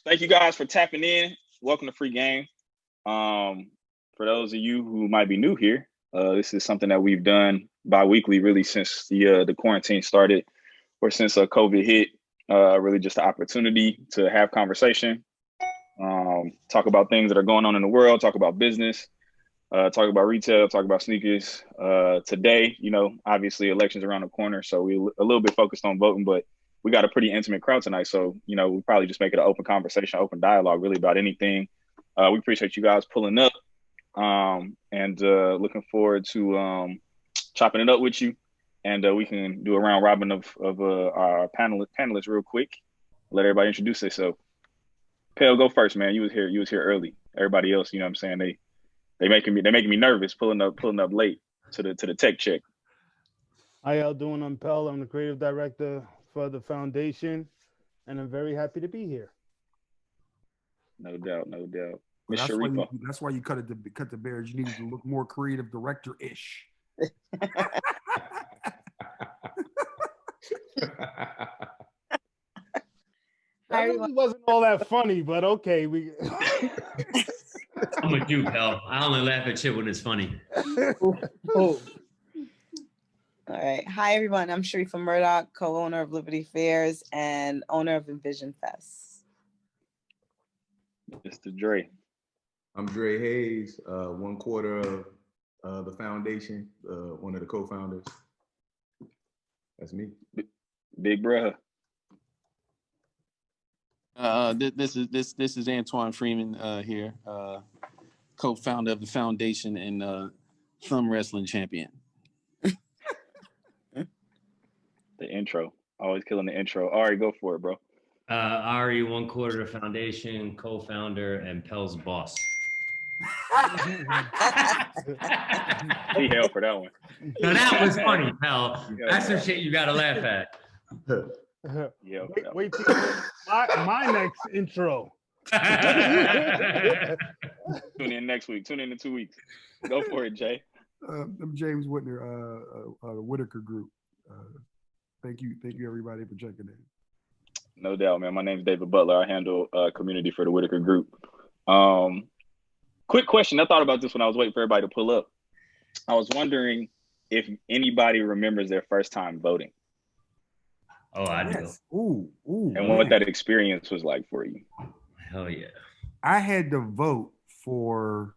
Thank you guys for tapping in. Welcome to Free Game. For those of you who might be new here, this is something that we've done bi-weekly really since the quarantine started, or since COVID hit. Really just an opportunity to have conversation, talk about things that are going on in the world, talk about business, talk about retail, talk about sneakers. Today, obviously elections around the corner, so we're a little bit focused on voting, but we got a pretty intimate crowd tonight. So, we probably just make it an open conversation, open dialogue, really about anything. We appreciate you guys pulling up, and looking forward to chopping it up with you. And we can do a round robin of our panelists real quick. Let everybody introduce themselves. Pale, go first, man. You was here early. Everybody else, you know what I'm saying? They making me nervous pulling up late to the tech check. How y'all doing? I'm Pell. I'm the creative director for the foundation, and I'm very happy to be here. No doubt. Miss That's Sharifa. That's why you cut the bears. You needed to look more creative director-ish. That really wasn't all that funny, but okay. I'm with you, pal. I only laugh at shit when it's funny. All right. Hi, everyone. I'm Sharifa Murdoch, co-owner of Liberty Fairs and owner of Envision Fest. Mr. Dre. I'm Dre Hayes, 1/4 of the foundation, one of the co-founders. That's me. Big brother. This is Antoine Freeman here, co-founder of the foundation and thumb wrestling champion. The intro, always killing the intro. Ari, go for it, bro. Ari, 1/4 of the foundation, co-founder, and Pell's boss. He held for that one. Now that was funny, Pell. That's some shit you gotta laugh at. Yeah. Wait till my next intro. Tune in next week. Tune in 2 weeks. Go for it, Jay. I'm James Whitner, Whitaker Grp. Thank you, everybody, for checking in. No doubt, man. My name is David Butler. I handle community for the Whitaker Grp. Quick question. I thought about this when I was waiting for everybody to pull up. I was wondering if anybody remembers their first time voting. Oh, I do. Yes. Ooh. And what that experience was like for you. Hell yeah. I had to vote for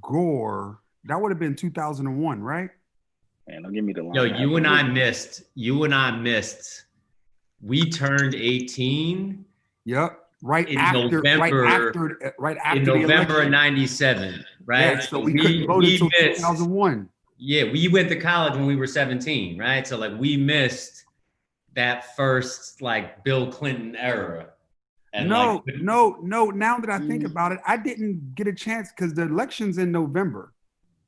Gore. That would have been 2001, right? Man, don't give me the line. Yo, you and I missed. We turned 18. Yep. Right in after November in November of 97, right? Yeah, so we couldn't vote until 2001. Yeah, we went to college when we were 17, right? So like we missed that first like Bill Clinton era. And no. Now that I think about it, I didn't get a chance because the election's in November.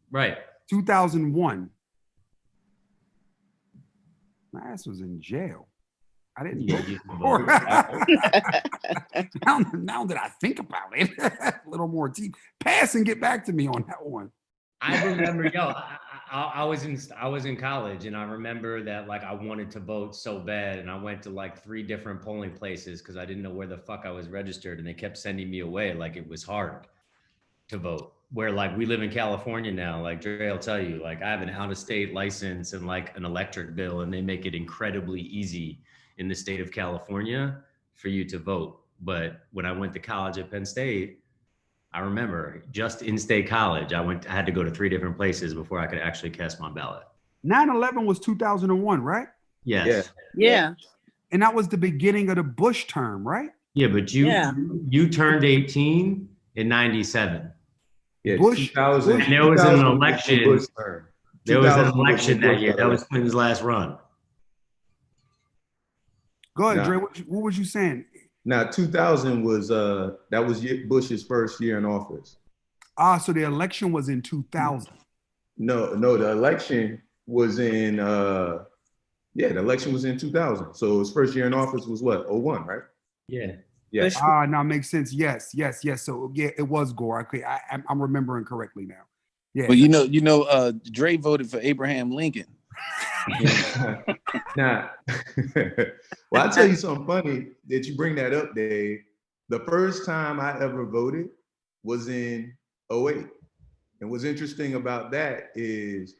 Right. 2001. My ass was in jail. I didn't vote. Now that I think about it, a little more deep. Pass and get back to me on that one. I remember, I was in college, and I remember that like I wanted to vote so bad, and I went to like 3 different polling places because I didn't know where the fuck I was registered, and they kept sending me away like it was hard to vote. Where like we live in California now, like Dre will tell you, like I have an out-of-state license and like an electric bill, and they make it incredibly easy in the state of California for you to vote. But when I went to college at Penn State, I remember just in-state college, I had to go to 3 different places before I could actually cast my ballot. 9/11 was 2001, right? Yes. Yeah. And that was the beginning of the Bush term, right? Yeah, but you turned 18 in 97. Yeah, Bush. 2000. And there was an election. Bush. There was an election that year. That was Clinton's last run. Go ahead, Dre. What was you saying? Now, 2000 was that was Bush's first year in office. So the election was in 2000. No, the election was in the election was in 2000. So his first year in office was what? 01, right? Yeah. Yeah. Now makes sense. Yes. So yeah, it was Gore. Okay, I'm remembering correctly now. Yeah. But you know, Dre voted for Abraham Lincoln. Nah. Well, I'll tell you something funny that you bring that up, Dave. The first time I ever voted was in '08. And what's interesting about that is,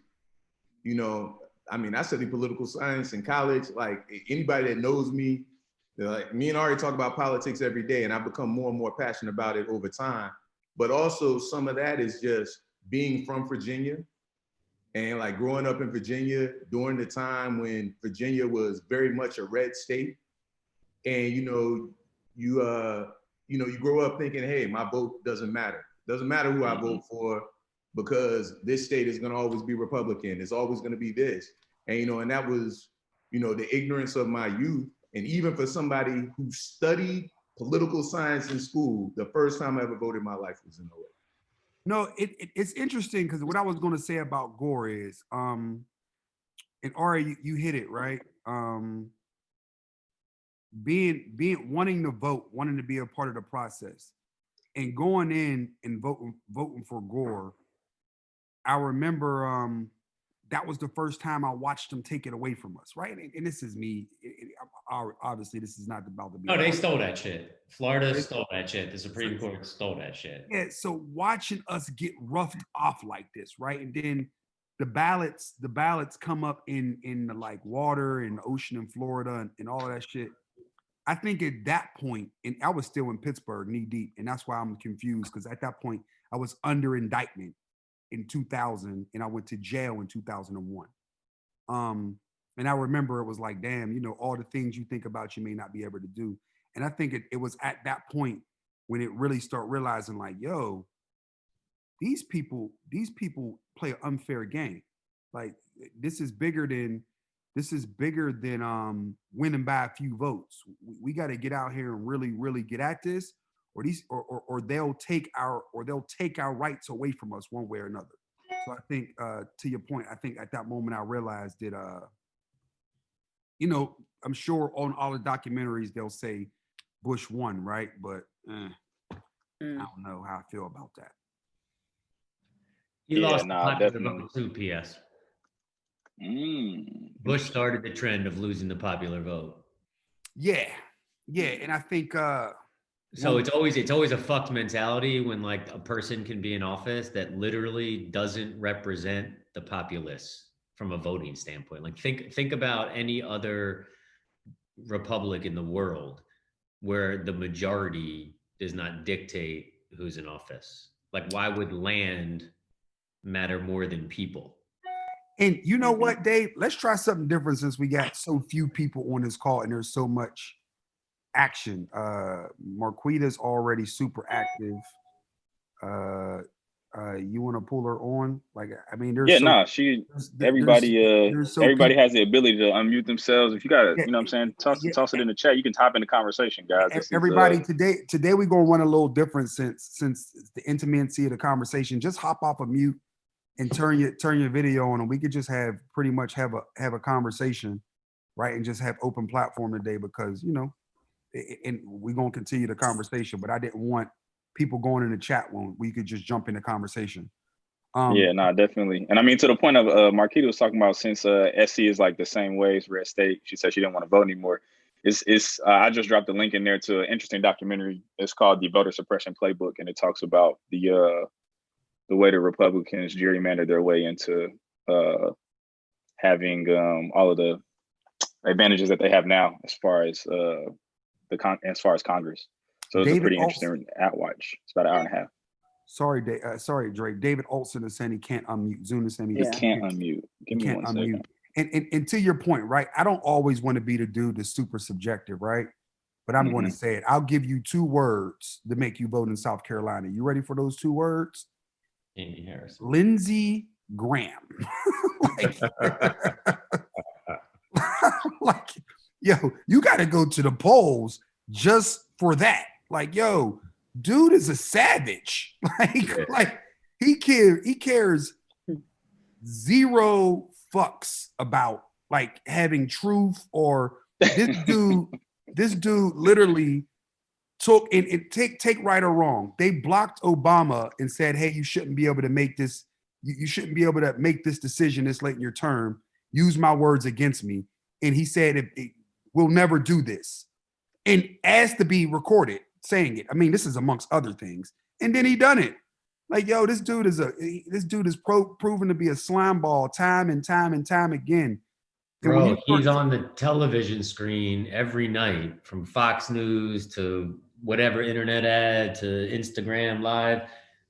you know, I mean, I studied political science in college. Like anybody that knows me, like me and Ari talk about politics every day, and I've become more and more passionate about it over time. But also some of that is just being from Virginia and like growing up in Virginia during the time when Virginia was very much a red state. And you grow up thinking, hey, my vote doesn't matter. Doesn't matter who I vote for because this state is going to always be Republican. It's always going to be this. And and that was, the ignorance of my youth. And even for somebody who studied political science in school, the first time I ever voted in my life was in '08. No, it's interesting because what I was going to say about Gore is, and Ari, you hit it right. Being wanting to vote, wanting to be a part of the process, and going in and voting for Gore. I remember that was the first time I watched them take it away from us, right? And this is me. Obviously, this is not about to be. No, they stole that shit. Florida stole that shit. The Supreme Court stole that shit. Yeah, so watching us get roughed off like this, right? And then the ballots come up in the like water and ocean in Florida and all of that shit. I think at that point, and I was still in Pittsburgh knee deep, and that's why I'm confused because at that point I was under indictment in 2000 and I went to jail in 2001. And I remember it was like, damn, all the things you think about you may not be able to do. And I think it was at that point when it really start realizing like, yo, these people play an unfair game. Like this is bigger than winning by a few votes. We got to get out here and really, really get at this, or they'll take our rights away from us one way or another. So I think to your point, I think at that moment I realized that I'm sure on all the documentaries they'll say Bush won, right? But I don't know how I feel about that. He lost the popular definitely. vote too, P.S. Bush started the trend of losing the popular vote. Yeah, and I think so it's always a fucked mentality when like a person can be in office that literally doesn't represent the populace from a voting standpoint. Like think about any other republic in the world where the majority does not dictate who's in office. Like why would land matter more than people? And you know what, Dave? Let's try something different since we got so few people on this call and there's so much action. Marquita's already super active. You want to pull her on? Like, I mean, there's everybody has the ability to unmute themselves. If you got to, what I'm saying, toss it in the chat. You can top in the conversation, guys. Everybody, today we're gonna run a little different since the intimacy of the conversation. Just hop off of mute and turn your video on, and we could just have a conversation, right? And just have open platform today because and we're gonna continue the conversation. But I didn't want people going in the chat when we could just jump in the conversation. Definitely. And I mean, to the point of Marquita was talking about, since SC is like the same way as Red State, she said she didn't want to vote anymore. I just dropped a link in there to an interesting documentary. It's called The Voter Suppression Playbook, and it talks about the way the Republicans gerrymandered their way into having all of the advantages that they have now as far as Congress. So it's a pretty interesting watch. It's about an hour and a half. Sorry, Drake. David Olson is saying he can't unmute. Zoom is saying he can't unmute. Give me one second. And to your point, right? I don't always want to be the dude that's super subjective, right? But I'm going to say it. I'll give you 2 words to make you vote in South Carolina. You ready for those 2 words? Amy Harris. Lindsey Graham. like, yo, you got to go to the polls just for that. Like, yo, dude is a savage. Like he cares 0 fucks about like having truth or this dude literally took and take right or wrong. They blocked Obama and said, hey, you shouldn't be able to make this. You shouldn't be able to make this decision this late in your term. Use my words against me. and he said, we'll never do this, and asked to be recorded saying it. I mean, this is amongst other things. And then he done it. Like, yo, this dude is proven to be a slime ball time and time and time again. And Bro, he's on the television screen every night, from Fox News to whatever internet ad to Instagram Live,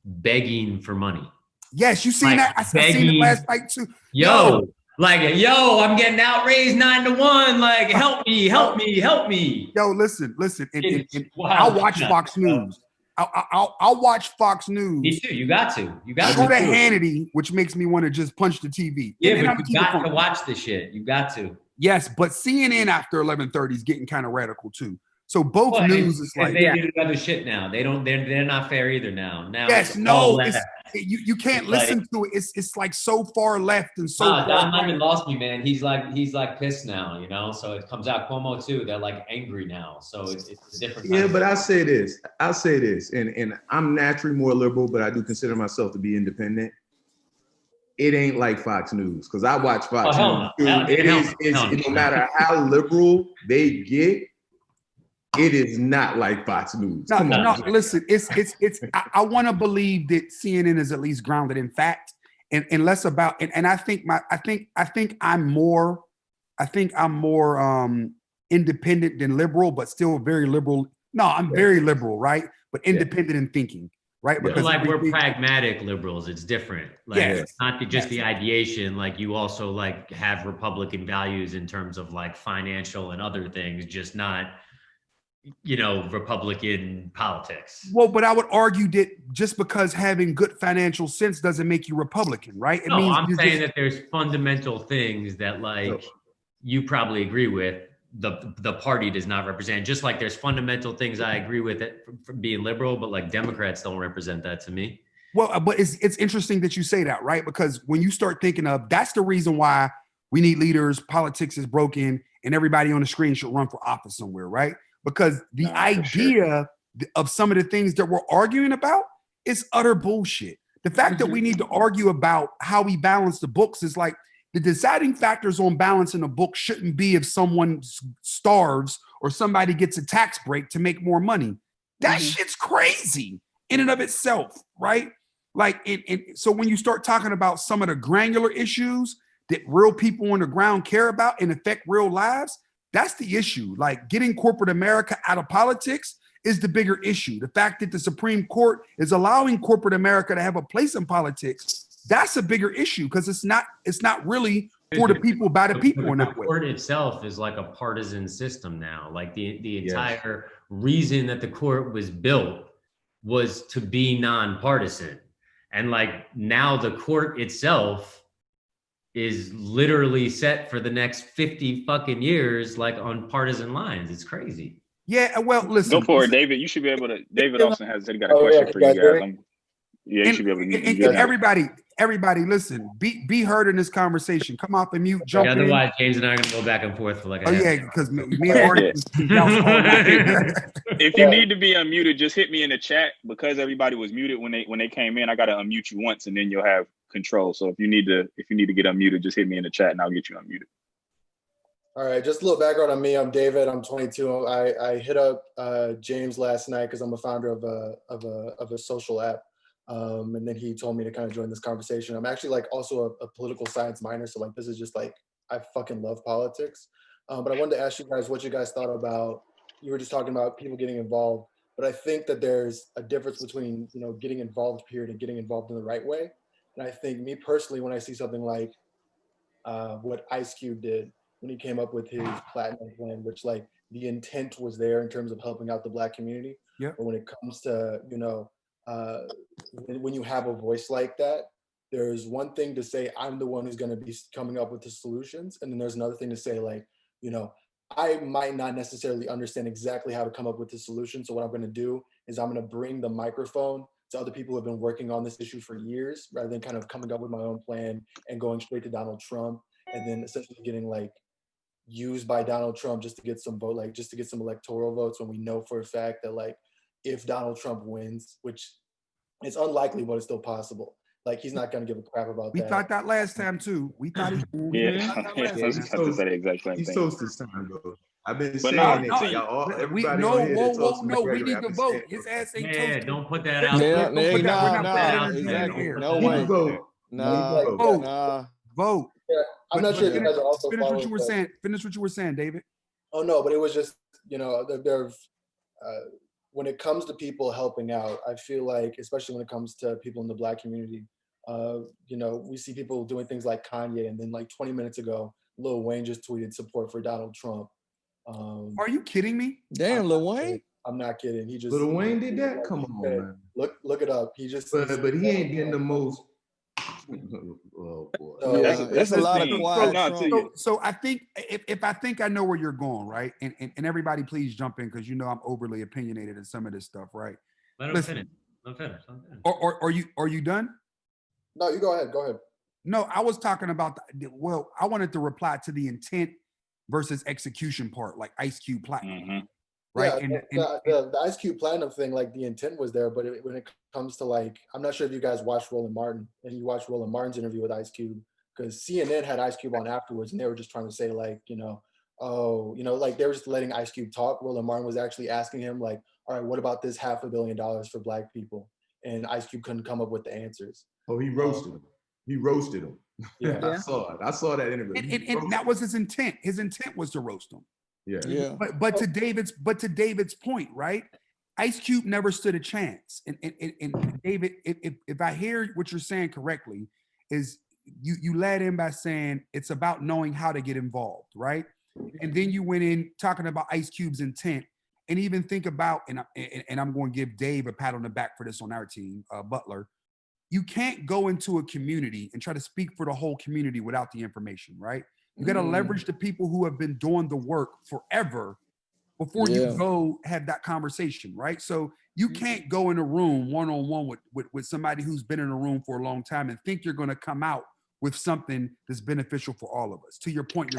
begging for money. Yes, you seen that? I seen it last night too. Yo, I'm getting outraised 9-1. Like, help me, help me, help me. Yo, listen. And wow. I'll watch Fox News. I'll watch Fox News. Me too. You got to. Go to Hannity, which makes me want to just punch the TV. Yeah, but you got to watch the shit. You got to. Yes, but CNN after 11:30 is getting kind of radical too. So both news is like they do other shit now. They're not fair either now. Yes, no, you can't listen to it. It's like so far left and so. Don Lemon lost me, man. He's like pissed now, you know. So it comes out Cuomo too. They're like angry now. So it's a different. Yeah, but I say this, and I'm naturally more liberal, but I do consider myself to be independent. It ain't like Fox News because I watch Fox News. No matter how liberal they get. It is not like Fox News. No, listen, it's I want to believe that CNN is at least grounded in fact and less about and I think I'm more independent than liberal, but still very liberal. No, I'm very liberal, right? But independent in thinking, right? Because like we're pragmatic liberals, it's different. Like it's not just the ideation, like you also like have Republican values in terms of like financial and other things, just not Republican politics. Well, but I would argue that just because having good financial sense doesn't make you Republican, right? I'm saying that there's fundamental things that you probably agree with. The party does not represent. Just like there's fundamental things I agree with it for being liberal, but like Democrats don't represent that to me. Well, but it's interesting that you say that, right? Because when you start thinking of that's the reason why we need leaders, politics is broken, and everybody on the screen should run for office somewhere, right? Because the idea of some of the things that we're arguing about is utter bullshit. The fact that we need to argue about how we balance the books is like the deciding factors on balancing a book shouldn't be if someone starves or somebody gets a tax break to make more money. That shit's crazy in and of itself, right? Like, so when you start talking about some of the granular issues that real people on the ground care about and affect real lives, that's the issue. Like getting corporate America out of politics is the bigger issue. The fact that the Supreme Court is allowing corporate America to have a place in politics, that's a bigger issue because it's not really for the people by the people in that way. The court itself is like a partisan system now. Like the entire reason that the court was built was to be nonpartisan. And like now the court itself is literally set for the next 50 fucking years, like on partisan lines. It's crazy. Yeah, well, listen. Go for it, David. You should be able to. David Austin has said he got a question for you guys. You should be able to get and everybody, listen. Be heard in this conversation. Come off and mute. Jump in. Otherwise, James and I are gonna go back and forth for like. Because me and Artie. If you need to be unmuted, just hit me in the chat because everybody was muted when they came in. I got to unmute you once, and then you'll have control. So if you need to get unmuted, just hit me in the chat, and I'll get you unmuted. All right, just a little background on me. I'm David. I'm 22. I hit up James last night because I'm a founder of a social app, and then he told me to kind of join this conversation. I'm actually like also a political science minor, so like this is just like I fucking love politics. But I wanted to ask you guys what you guys thought about. You were just talking about people getting involved, but I think that there's a difference between getting involved period and getting involved in the right way. And I think me personally, when I see something like what Ice Cube did when he came up with his platinum plan, which like the intent was there in terms of helping out the Black community. Yeah. But when it comes to, when you have a voice like that, there's one thing to say, I'm the one who's going to be coming up with the solutions. And then there's another thing to say like, I might not necessarily understand exactly how to come up with the solution. So what I'm going to do is I'm going to bring the microphone to other people who have been working on this issue for years, rather than kind of coming up with my own plan and going straight to Donald Trump and then essentially getting like used by Donald Trump just to get some vote, like just to get some electoral votes when we know for a fact that like if Donald Trump wins, which it's unlikely, but it's still possible, like he's not gonna give a crap about We that. thought that last time too. We thought he. Yeah, thought that yeah, last I was time. about to say the exact same He's thing. toast this time, though. I've been But saying no, that. no, Y'all, we everybody no, on here that talks to no. We McGregor, need I've to been vote. saying His that. ass ain't Yeah, toasted. don't put that out Yeah, there. Don't put that. We're not Put that putting out energy there. in exactly. here. No He way. vote. Nah. Like, Vote. Nah. Vote. yeah, I'm not sure if you guys are also Finish what following you were the- saying. Finish what you were saying, David. Oh no, but it was just, when it comes to people helping out, I feel like, especially when it comes to people in the Black community, we see people doing things like Kanye, and then like 20 minutes ago, Lil Wayne just tweeted support for Donald Trump. Are you kidding me? Damn, Lil Wayne. I'm not kidding. He just Lil Wayne did that? Come on, man. Look it up. He just But he ain't getting the most. Oh boy. So- Yeah, it's a lot of thing. quiet No, Trump. So I think if I think I know where you're going, right? And everybody please jump in because I'm overly opinionated in some of this stuff, right? Let him Listen. finish. Let him finish. Let him finish. Are you done? No, you go ahead. Go ahead. No, I was talking about I wanted to reply to the intent versus execution part, like Ice Cube Platinum. Mhm. Right. Yeah, the Ice Cube Platinum thing, like the intent was there, but when it comes to like, I'm not sure if you guys watched Roland Martin and you watched Roland Martin's interview with Ice Cube, because CNN had Ice Cube on afterwards, and they were just trying to say like, like they were just letting Ice Cube talk. Roland Martin was actually asking him like, all right, what about this $500 million for Black people? And Ice Cube couldn't come up with the answers. Oh, he roasted him. He roasted him. Yeah. I saw it. I saw that interview. And that was his intent. His intent was to roast him. Yeah. Yeah. But to David's point, right? Ice Cube never stood a chance. And David, if I hear what you're saying correctly, is you led in by saying it's about knowing how to get involved, right? And then you went in talking about Ice Cube's intent, and even think about, and I'm going to give Dave a pat on the back for this on our team, Butler. You can't go into a community and try to speak for the whole community without the information, right? You got to leverage the people who have been doing the work forever before you go have that conversation, right? So you can't go in a room one-on-one with somebody who's been in a room for a long time and think you're going to come out with something that's beneficial for all of us. To your point,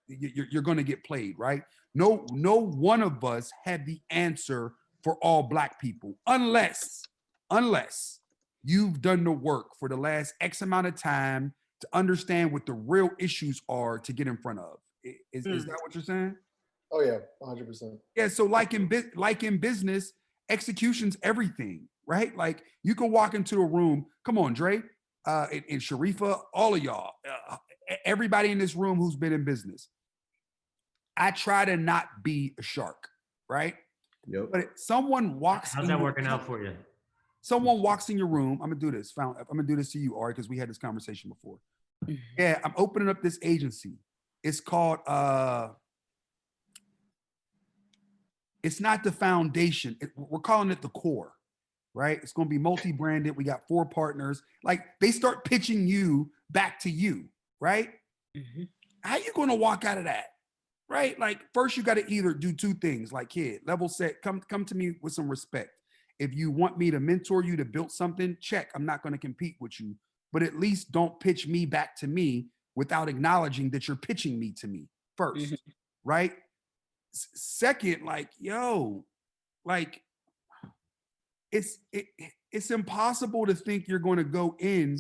you're going to get played, right? No one of us had the answer for all Black people, unless you've done the work for the last X amount of time to understand what the real issues are to get in front of. Is that what you're saying? Oh yeah, 100%. Yeah. So like in business, execution's everything, right? Like you can walk into a room. Come on, Dre, and Sharifa, all of y'all, everybody in this room who's been in business. I try to not be a shark, right? Yep. But someone walks. How's that working out for you? Someone walks in your room. I'm gonna do this. I'm gonna do this to you, Ari, because we had this conversation before. Yeah, I'm opening up this agency. It's called it's not the foundation. We're calling it the core, right? It's gonna be multi-branded. We got 4 partners. Like they start pitching you back to you, right? Mm-hmm. How you gonna walk out of that? Right? Like first you got to either do 2 things, like kid, level set, come to me with some respect. If you want me to mentor you to build something, check. I'm not going to compete with you, but at least don't pitch me back to me without acknowledging that you're pitching me to me first, right? Second, like, it's impossible to think you're going to go in.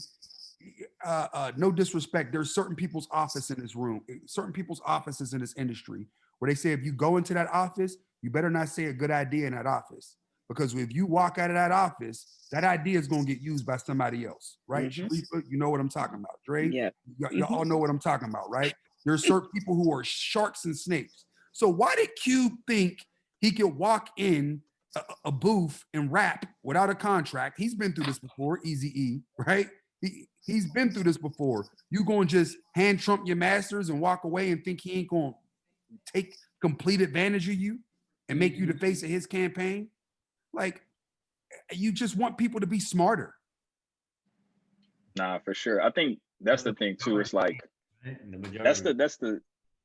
No disrespect. There's certain people's office in this room, certain people's offices in this industry where they say if you go into that office, you better not say a good idea in that office. Because if you walk out of that office, that idea is going to get used by somebody else, right? Sharifa, you know what I'm talking about. Dre, you all know what I'm talking about, right? There's certain people who are sharks and snakes. So why did Cube think he could walk in a booth and rap without a contract? He's been through this before, Eazy-E, right? He's been through this before. You going to just hand Trump your masters and walk away and think he ain't going to take complete advantage of you and make you the face of his campaign? Like, you just want people to be smarter. Nah, for sure. I think that's the thing too. It's like that's the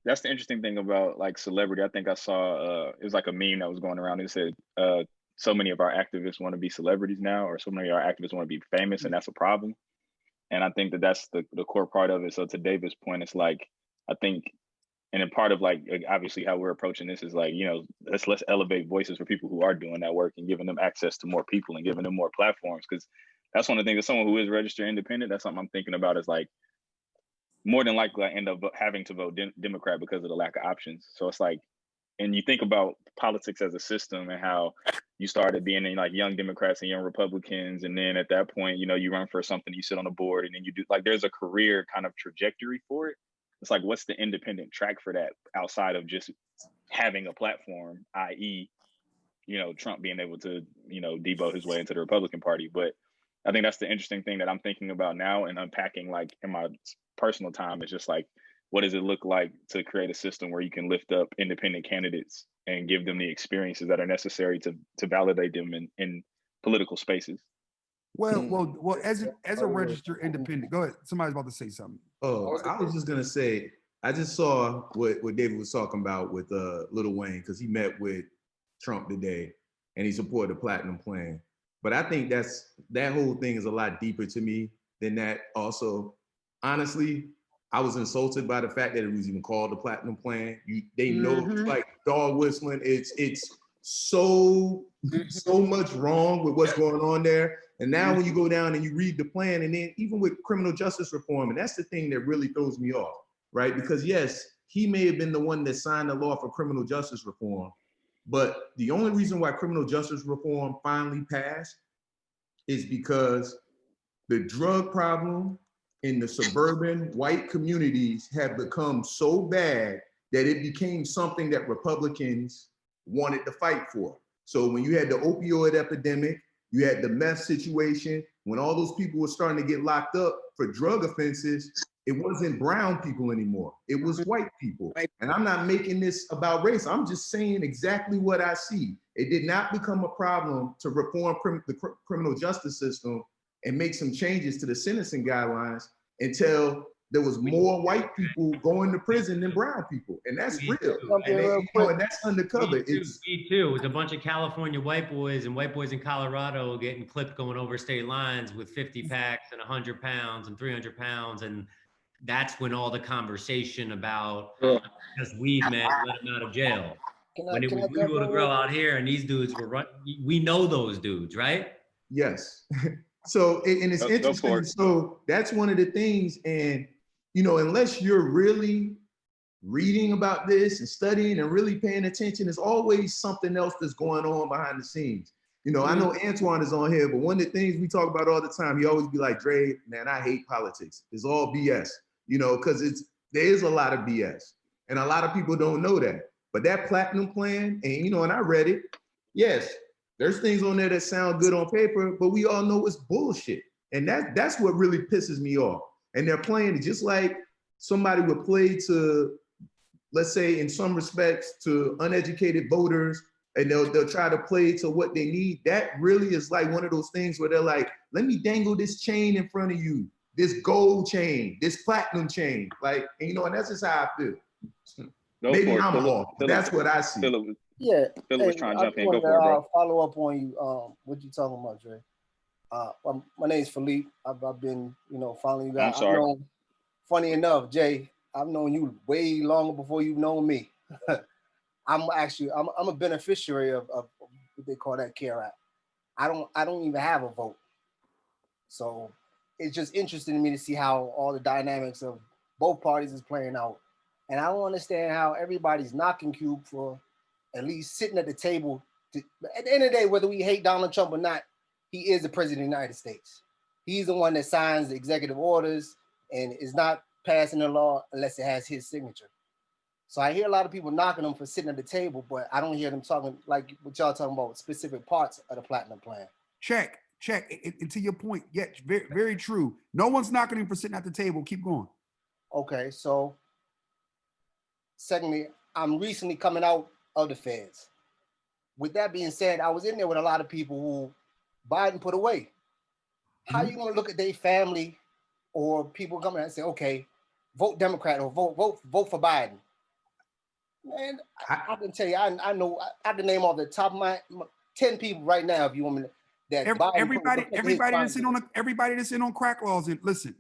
interesting thing about like celebrity. I think I saw it was like a meme that was going around. It said so many of our activists want to be celebrities now, or so many of our activists want to be famous, and that's a problem. And I think that's the core part of it. So to David's point, it's like I think. And then part of like obviously how we're approaching this is like, let's elevate voices for people who are doing that work and giving them access to more people and giving them more platforms. Because that's one of the things. As someone who is registered independent, that's something I'm thinking about. Is like more than likely I end up having to vote Democrat because of the lack of options. So it's like, and you think about politics as a system and how you started being in like young Democrats and young Republicans, and then at that point, you know, you run for something, you sit on a board, and then you do like there's a career kind of trajectory for it. It's like, what's the independent track for that outside of just having a platform, i.e., you know, Trump being able to, you know, debo his way into the Republican Party. But I think that's the interesting thing that I'm thinking about now and unpacking like in my personal time is just like, what does it look like to create a system where you can lift up independent candidates and give them the experiences that are necessary to validate them in political spaces? Well, as a registered independent, go ahead. Somebody's about to say something. Oh, I was just gonna say, I just saw what David was talking about with Lil Wayne, because he met with Trump today and he supported the platinum plan. But I think that whole thing is a lot deeper to me than that. Also, honestly, I was insulted by the fact that it was even called the platinum plan. They know it's like dog whistling. It's so much wrong with what's going on there. And now when you go down and you read the plan, and then even with criminal justice reform, and that's the thing that really throws me off, right? Because yes, he may have been the one that signed the law for criminal justice reform, but the only reason why criminal justice reform finally passed is because the drug problem in the suburban white communities have become so bad that it became something that Republicans wanted to fight for. So when you had the opioid epidemic, you had the meth situation, when all those people were starting to get locked up for drug offenses, it wasn't brown people anymore. It was white people. And I'm not making this about race. I'm just saying exactly what I see. It did not become a problem to reform the criminal justice system and make some changes to the sentencing guidelines until there was more white people going to prison than brown people. And that's real. And that's undercover. Me too. It was a bunch of California white boys and white boys in Colorado getting clipped going over state lines with 50 packs and 100 pounds and 300 pounds. And that's when all the conversation about just weed men let them out of jail. When it was legal to grow out here and these dudes were we know those dudes, right? Yes. So, and it's interesting. So that's one of the things. And, you know, unless you're really reading about this and studying and really paying attention, there's always something else that's going on behind the scenes. You know, I know Antoine is on here, but one of the things we talk about all the time, he always be like, Dre, man, I hate politics. It's all BS, you know, because there is a lot of BS. And a lot of people don't know that. But that platinum plan, and, you know, and I read it, yes, there's things on there that sound good on paper, but we all know it's bullshit. And that's what really pisses me off. And they're playing it just like somebody would play to, let's say in some respects, to uneducated voters, and they'll try to play to what they need. That really is like one of those things where they're like, let me dangle this chain in front of you, this gold chain, this platinum chain. Like, and, you know, and that's just how I feel. Maybe I'm off, but that's what I see. Yeah, Philip was trying to jump in. Go for it, bro. Follow up on you. What you talking about, Dre? My name's Philippe. I've been, you know, following you guys. I'm sorry. Funny enough, Jay, I've known you way longer before you've known me. I'm a beneficiary of what they call that CARE Act. I don't even have a vote, so it's just interesting to me to see how all the dynamics of both parties is playing out, and I don't understand how everybody's knocking Cube for at least sitting at the table. At the end of the day, whether we hate Donald Trump or not, he is the president of the United States. He's the one that signs the executive orders and is not passing the law unless it has his signature. So I hear a lot of people knocking him for sitting at the table, but I don't hear them talking like what y'all talking about, specific parts of the platinum plan. Check. And to your point, yeah, very, very true. No one's knocking him for sitting at the table. Keep going. Okay, so secondly, I'm recently coming out of the feds. With that being said, I was in there with a lot of people who Biden put away. How you gonna look at their family or people coming out and say, okay, vote Democrat or vote for Biden? Man, I can tell you, I know I can name off the top of my 10 people right now if you want me to. That everybody that's in on crack laws. And listen,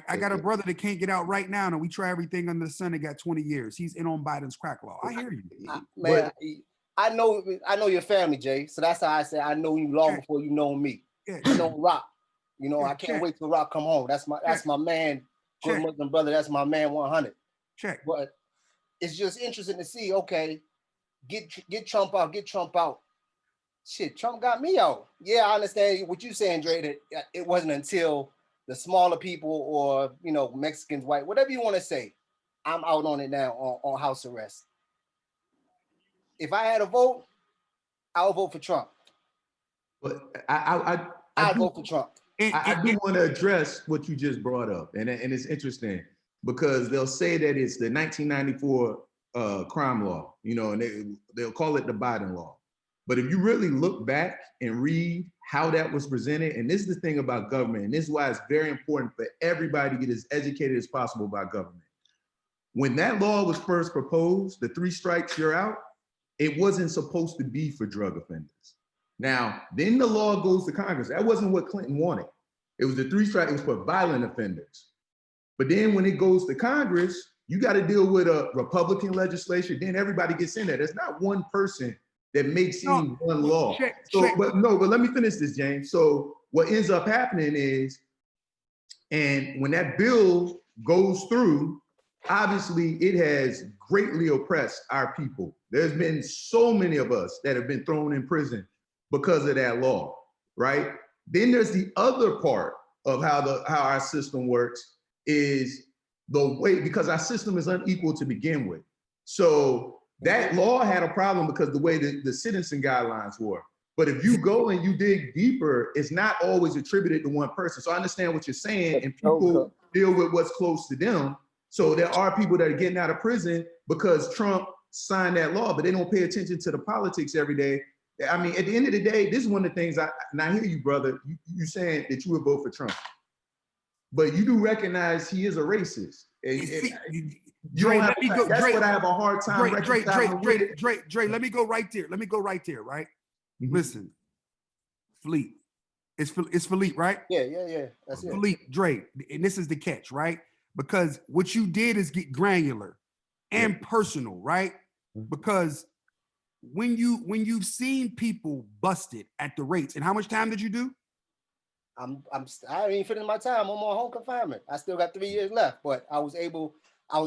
I got a brother that can't get out right now, and we try everything under the sun. That got 20 years. He's in on Biden's crack law. I hear you, man. I know your family, Jay. So that's how I say I know you long before you know me. Yeah. I know Rock. You know, I can't wait till Rock come home. That's my man, good Muslim brother. That's my man 100. Check. But it's just interesting to see, okay, get Trump out, get Trump out. Shit, Trump got me out. Yeah, I understand what you're saying, Dre, that it wasn't until the smaller people or, you know, Mexicans, white, whatever you want to say, I'm out on it now on house arrest. If I had a vote, I would vote for Trump. But I'd vote for Trump. I do want to address what you just brought up, and it's interesting because they'll say that it's the 1994 crime law, you know, and they'll call it the Biden law. But if you really look back and read how that was presented, and this is the thing about government, and this is why it's very important for everybody to get as educated as possible about government. When that law was first proposed, the 3 strikes, you're out, it wasn't supposed to be for drug offenders. Now, then the law goes to Congress. That wasn't what Clinton wanted. It was the 3 strikes, it was for violent offenders. But then when it goes to Congress, you got to deal with a Republican legislature, then everybody gets in there. There's not one person that makes any one law. But let me finish this, James. So what ends up happening is, and when that bill goes through, obviously it has greatly oppressed our people. There's been so many of us that have been thrown in prison because of that law, right? Then there's the other part of how our system works is the way, because our system is unequal to begin with. So that law had a problem because the way the sentencing guidelines were. But if you go and you dig deeper, it's not always attributed to one person. So I understand what you're saying, and people deal with what's close to them. So there are people that are getting out of prison because Trump signed that law, but they don't pay attention to the politics every day. I mean, at the end of the day, this is one of the things I hear you, brother, you saying that you would vote for Trump. But you do recognize he is a racist. Dre, let me go. That's what I have a hard time reconciling with. Dre, let me go right there. Right? Mm-hmm. Listen, Philippe. It's Philippe, right? Yeah. That's it. Philippe, Dre, and this is the catch, right? Because what you did is get granular and personal, right? Because when you've seen people busted at the rates, and how much time did you do? I ain't finished my time. I'm on home confinement. I still got 3 years left, but I was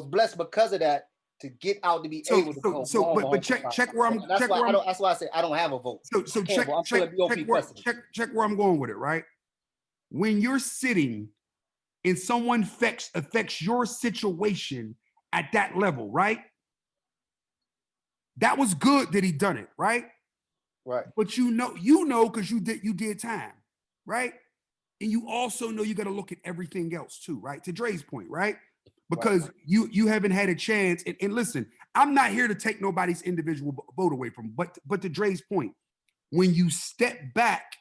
blessed because of that to get out to be able to go. But check where I'm. That's why I say I don't have a vote. So check where I'm going with it, right? When you're sitting and someone affects your situation at that level, right? That was good that he done it, right? Right. But you know, because you did time, right? And you also know you got to look at everything else too, right? To Dre's point, right? Because you haven't had a chance. And listen, I'm not here to take nobody's individual vote away from, but to Dre's point, when you step back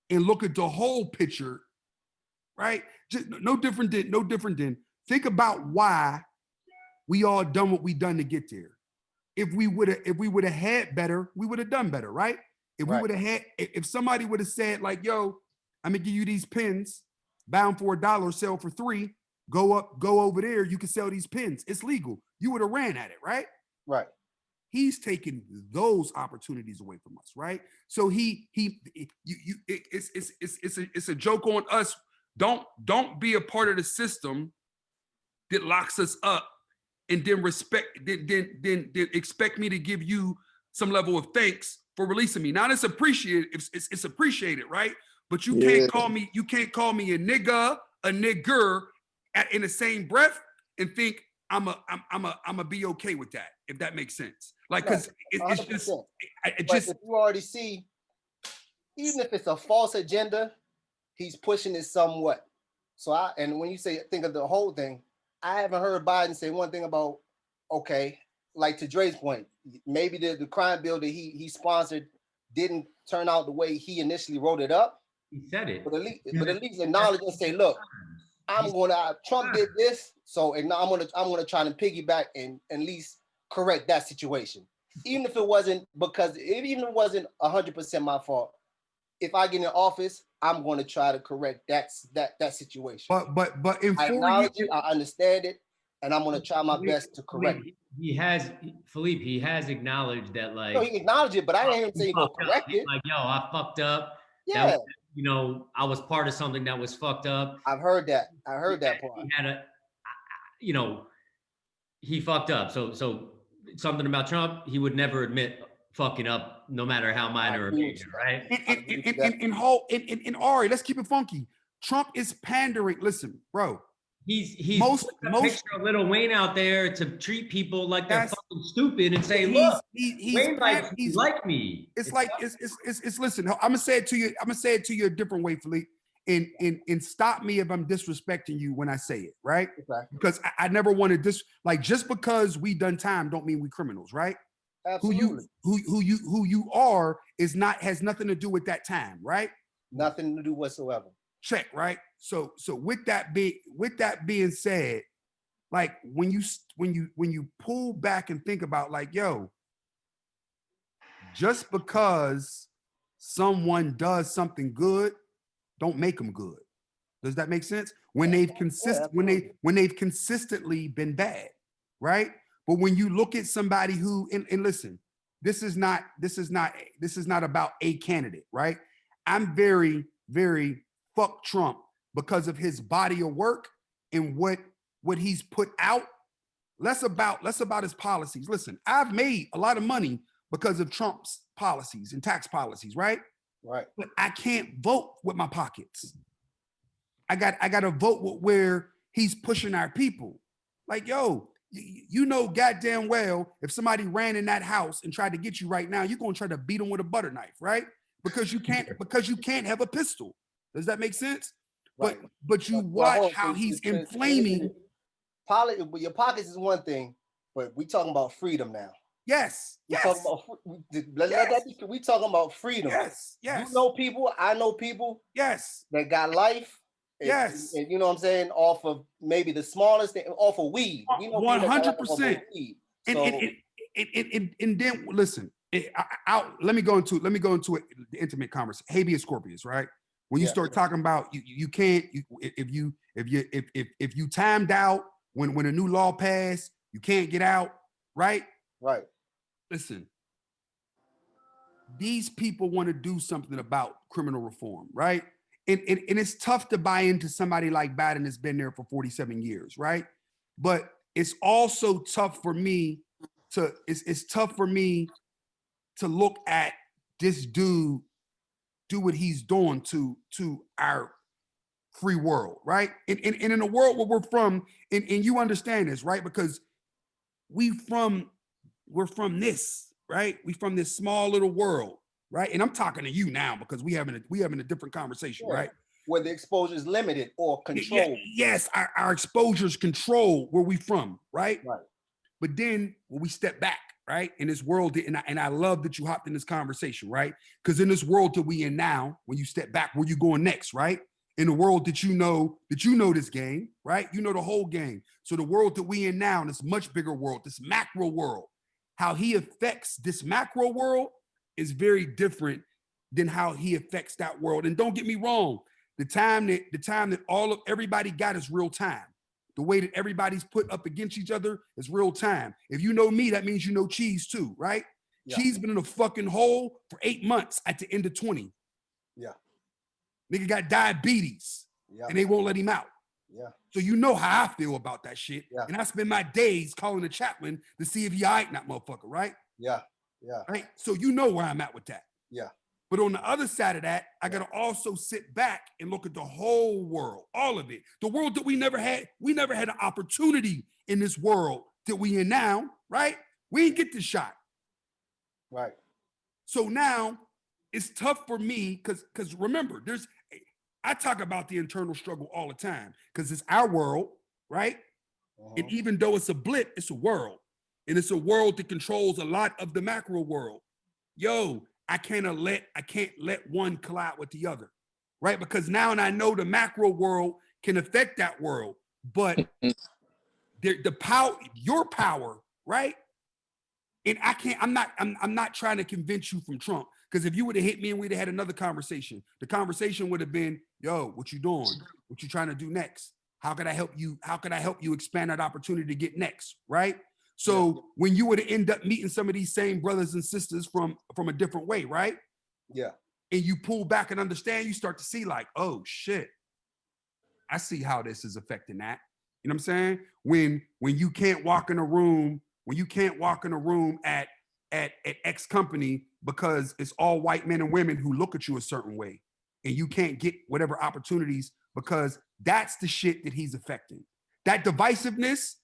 and look at the whole picture, right? Just no different than think about why we all done what we done to get there. If we would have had better, we would have done better, right? If somebody would have said like, yo, I'm gonna give you these pens, bound for $1, sell for $3. Go over there. You can sell these pens. It's legal. You would have ran at it, right? Right. He's taking those opportunities away from us, right? So it's a joke on us. Don't be a part of the system that locks us up and then expect me to give you some level of thanks for releasing me. Now it's appreciated. It's appreciated, right? But you can't call me a nigga, a nigger in the same breath and think I'm a be okay with that, if that makes sense. Like, because it's just if you already see, even if it's a false agenda, he's pushing it somewhat. So and when you say think of the whole thing, I haven't heard Biden say one thing about, okay, like to Dre's point, maybe the crime bill that he sponsored didn't turn out the way he initially wrote it up. He said it. But at least acknowledge and say, look, Trump did this, so I'm gonna try to piggyback and at least correct that situation. Even if it wasn't 100% my fault. If I get in office, I'm going to try to correct that situation. But I acknowledge it, I understand it, and I'm going to try my best to correct it. He has acknowledged that, like. No, he acknowledged it, but I ain't even saying he's going to correct it. Like, yo, I fucked up. Yeah. you know, I was part of something that was fucked up. I've heard that. I heard that part. He had you know, he fucked up. So something about Trump, he would never admit fucking up, no matter how minor or major, right? And Ari, let's keep it funky. Trump is pandering. Listen, bro. He's most picture of Lil Wayne out there to treat people like they're fucking stupid and say, look, Wayne like me. It's like it's listen, I'm gonna say it to you. I'm gonna say it to you a different way, Philippe. And stop me if I'm disrespecting you when I say it, right? Okay. Because I never wanted this, like, just because we done time don't mean we criminals, right? Absolutely. Who you are has nothing to do with that time, right? Nothing to do whatsoever. Check, right? So with that being said, like when you pull back and think about, like, yo, just because someone does something good, don't make them good. Does that make sense? When they've consistently been bad, right? But when you look at somebody who, and listen, this is not about a candidate, right? I'm very, very fuck Trump because of his body of work and what he's put out. Less about his policies. Listen, I've made a lot of money because of Trump's policies and tax policies, right? Right. But I can't vote with my pockets. I got to vote with where he's pushing our people. Like, yo, you know goddamn well if somebody ran in that house and tried to get you right now, you're gonna try to beat them with a butter knife, right? Because you can't have a pistol. Does that make sense? Right. But you watch how he's inflaming. Your pockets is one thing, but we talking about freedom now. Yes. We talking about freedom. Yes. You know people, I know people. Yes. That got life. Yes. And you know what I'm saying? Off of maybe the smallest thing, off of weed. 100%. And then listen, let me go into the intimate conversation. Habeas corpus, right? When you start talking about you can't, if you timed out when a new law passed, you can't get out, right? Right. Listen, these people want to do something about criminal reform, right? And it's tough to buy into somebody like Biden that's been there for 47 years, right? But it's also tough for me to look at this dude do what he's doing to our free world, right? And in a world where we're from, and you understand this, right? Because we're from this, right? We from this small little world, right? And I'm talking to you now because we having a different conversation, right? Where the exposure is limited or controlled. Yes, our exposure is controlled where we from, right? Right. But then when we step back, right, in this world, and I love that you hopped in this conversation, right? Because in this world that we in now, when you step back, where you going next, right? In the world that you know this game, right? You know the whole game. So the world that we in now, this much bigger world, this macro world, how he affects this macro world is very different than how he affects that world. And don't get me wrong, the time that everybody got is real time. The way that everybody's put up against each other is real time. If you know me, that means you know Cheese too, right? Yeah. Cheese been in a fucking hole for 8 months at the end of 20. Yeah. Nigga got diabetes and they won't let him out. Yeah. So you know how I feel about that shit. Yeah. And I spend my days calling the chaplain to see if he all right in that motherfucker, right? Yeah. Yeah. Right. So you know where I'm at with that. Yeah. But on the other side of that, I got to also sit back and look at the whole world, all of it. The world that we never had an opportunity in this world that we in now, right? We didn't get this shot. Right. So now it's tough for me because remember, I talk about the internal struggle all the time because it's our world, right? And even though it's a blip, it's a world. And it's a world that controls a lot of the macro world. Yo, I can't let one collide with the other, right? Because now I know the macro world can affect that world, but the power, your power, right? And I'm not trying to convince you from Trump, because if you would have hit me and we'd have had another conversation, the conversation would have been, yo, what you doing? What you trying to do next? How could I help you? How could I help you expand that opportunity to get next, right? So when you would end up meeting some of these same brothers and sisters from a different way, right? Yeah. and you pull back and understand, you start to see like, oh shit, I see how this is affecting that. You know what I'm saying? When you can't walk in a room, at X company because it's all white men and women who look at you a certain way, and you can't get whatever opportunities because that's the shit that he's affecting. That divisiveness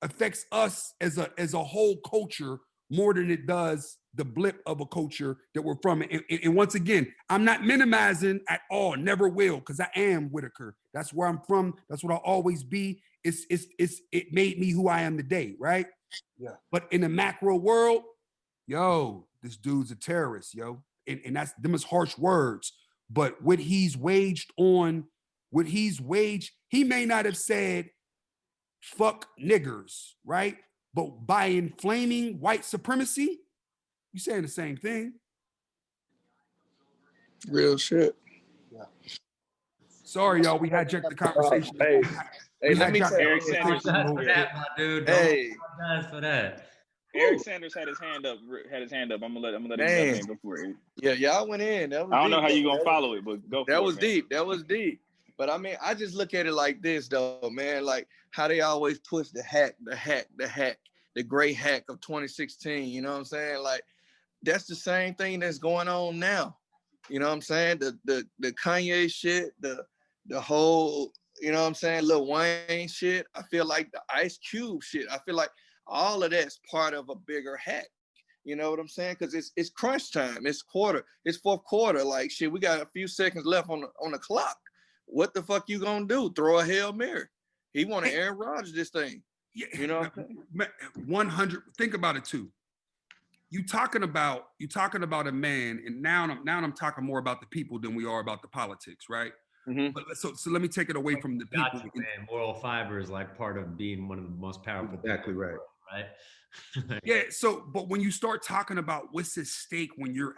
affects us as a whole culture more than it does the blip of a culture that we're from. And once again, I'm not minimizing at all, never will, because I am Whitaker. That's where I'm from. That's what I'll always be. It made me who I am today, right? Yeah. But in the macro world, yo, this dude's a terrorist, yo. And that's them as harsh words. But what he's waged, he may not have said fuck niggers, right? But by inflaming white supremacy, you're saying the same thing. Real shit. Yeah. Sorry, y'all. We hijacked the conversation. Hey, let me tell Eric you. Sanders. For that, my dude. Hey. Don't for that. Eric Sanders had his hand up. I'm gonna let him jump in before it. Yeah, y'all went in. That was I don't know deep. how you gonna follow it, but go for it. That was man. deep. That was deep. But I mean, I just look at it like this, though, man. Like how they always push the great hack of 2016. You know what I'm saying? Like that's the same thing that's going on now. You know what I'm saying? The Kanye shit, the whole, you know what I'm saying, Lil Wayne shit. I feel like the Ice Cube shit. I feel like all of that's part of a bigger hack. You know what I'm saying? Because it's crunch time. It's fourth quarter. Like shit, we got a few seconds left on the clock. What the fuck you gonna do? Throw a Hail Mary? He want to Aaron Rodgers this thing. Yeah, you know what I'm saying? 100. Think about it too. You talking about a man, and now I'm talking more about the people than we are about the politics, right? Mm-hmm. But so let me take it away from the people. Gotcha, man. Moral fiber is like part of being one of the most powerful. Exactly people, right. Right. Yeah. So, but when you start talking about what's at stake when you're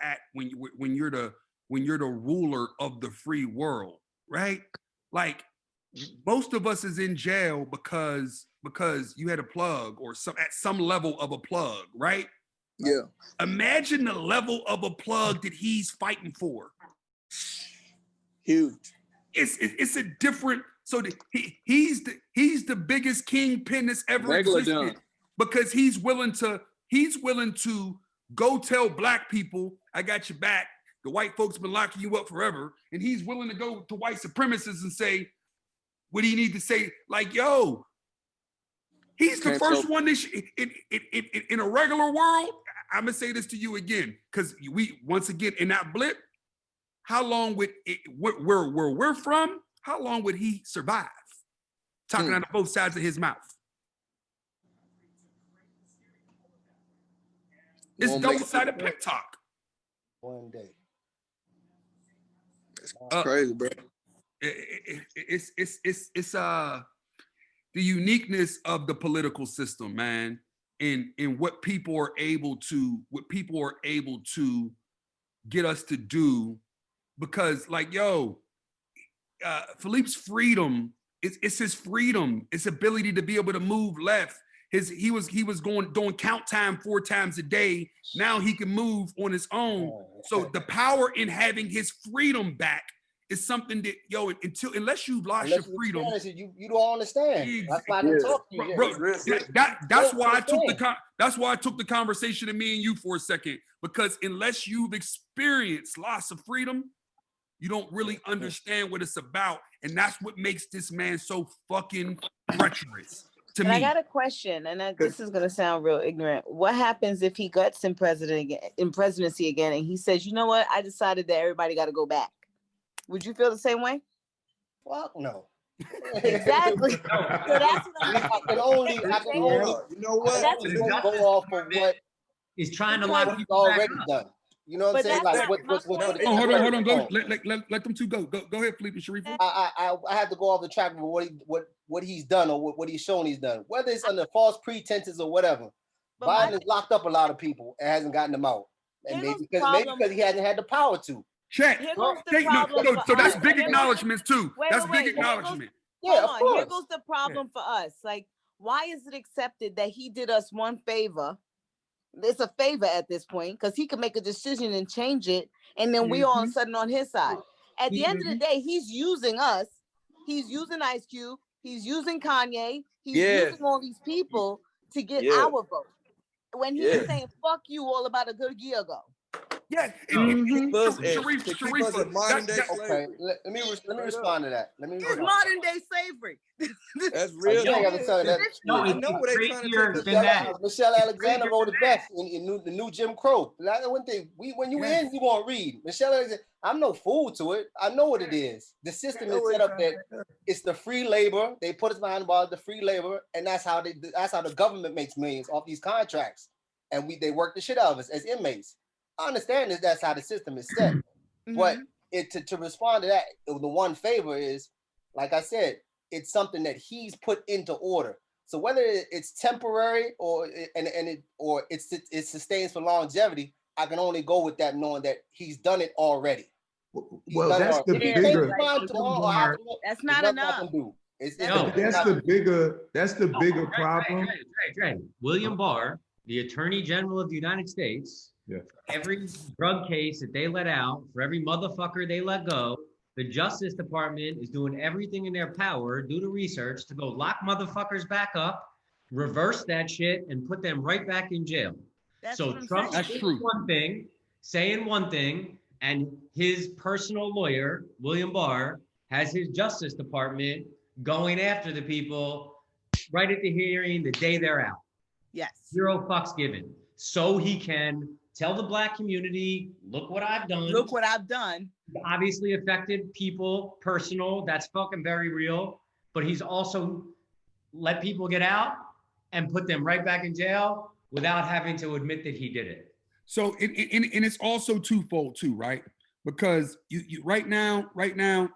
the ruler of the free world, right? Like most of us is in jail because you had a plug or at some level of a plug, right? Yeah. Imagine the level of a plug that he's fighting for. Huge. It's a different. So he's the biggest kingpin that's ever existed because he's willing to go tell black people, I got your back. The white folks been locking you up forever, and he's willing to go to white supremacists and say what he need to say. Like, yo, he's the first one that in a regular world. I'm gonna say this to you again, because we once again in that blip. How long would where we're from? How long would he survive? Talking out of both sides of his mouth. It's double-sided pep talk. One day. It's crazy, bro. It's the uniqueness of the political system, man, and what people are able to get us to do, because like, yo, Philippe's freedom, it's his freedom, it's ability to be able to move left. He was doing count time 4 times a day. Now he can move on his own. So the power in having his freedom back is something that, yo, unless you've lost your freedom, you don't understand. That's why I can talk to you. Bro, that's why I took the conversation to me and you for a second, because unless you've experienced loss of freedom, you don't really understand what it's about, and that's what makes this man so fucking treacherous. And I got a question, and this is gonna sound real ignorant. What happens if he guts in presidency again, and he says, "You know what? I decided that everybody got to go back." Would you feel the same way? Fuck no. Exactly. So that's what I can only. You know what? That's go off of what he's trying to lock people already done. You know what I'm saying? Like what hold on. Go. Let them two go. Go ahead, Philippe and Sharifa. I have to go off the track of what he's done or what he's shown he's done, whether it's under false pretenses or whatever. But Biden has locked up a lot of people and hasn't gotten them out, and maybe because he hasn't had the power to. Check. So that's big acknowledgments too. That's big acknowledgement. Yeah, of course. Here goes the problem for us. Like, why is it accepted that he did us one favor, It's a favor at this point because he can make a decision and change it, and then we all of a sudden on his side. At the end of the day, he's using us. He's using Ice Cube. He's using Kanye. He's using all these people to get our vote. When he was saying "fuck you" all about a good year ago. Yeah, Sharif, modern day okay. Let me respond to that. Let me. It's modern day slavery. That's real. You ain't got to tell that. No, I know what they trying to take us. Michelle Alexander wrote it best in the new Jim Crow. One thing, when you in, you gonna read. Michelle Alexander. I'm no fool to it. I know what it is. The system is set up that it's the free labor. They put us behind the bar, the free labor, and that's how the government makes millions off these contracts. And they work the shit out of us as inmates. I understand that's how the system is set. But to respond to that, the one favor is, like I said, it's something that he's put into order. So whether it's temporary or it sustains for longevity, I can only go with that, knowing that he's done it already. Well, that's the bigger. That's not enough. That's the bigger problem. William Barr, the Attorney General of the United States, every drug case that they let out, for every motherfucker they let go, the Justice Department is doing everything in their power, due to research, to go lock motherfuckers back up, reverse that shit, and put them right back in jail. So Trump's saying one thing, and his personal lawyer, William Barr, has his Justice Department going after the people right at the hearing the day they're out. Yes. 0 fucks given. So he can tell the Black community, look what I've done. Look what I've done. Obviously affected people, personal, that's fucking very real. But he's also let people get out and put them right back in jail without having to admit that he did it. So and it's also twofold too, right? Because you right now, and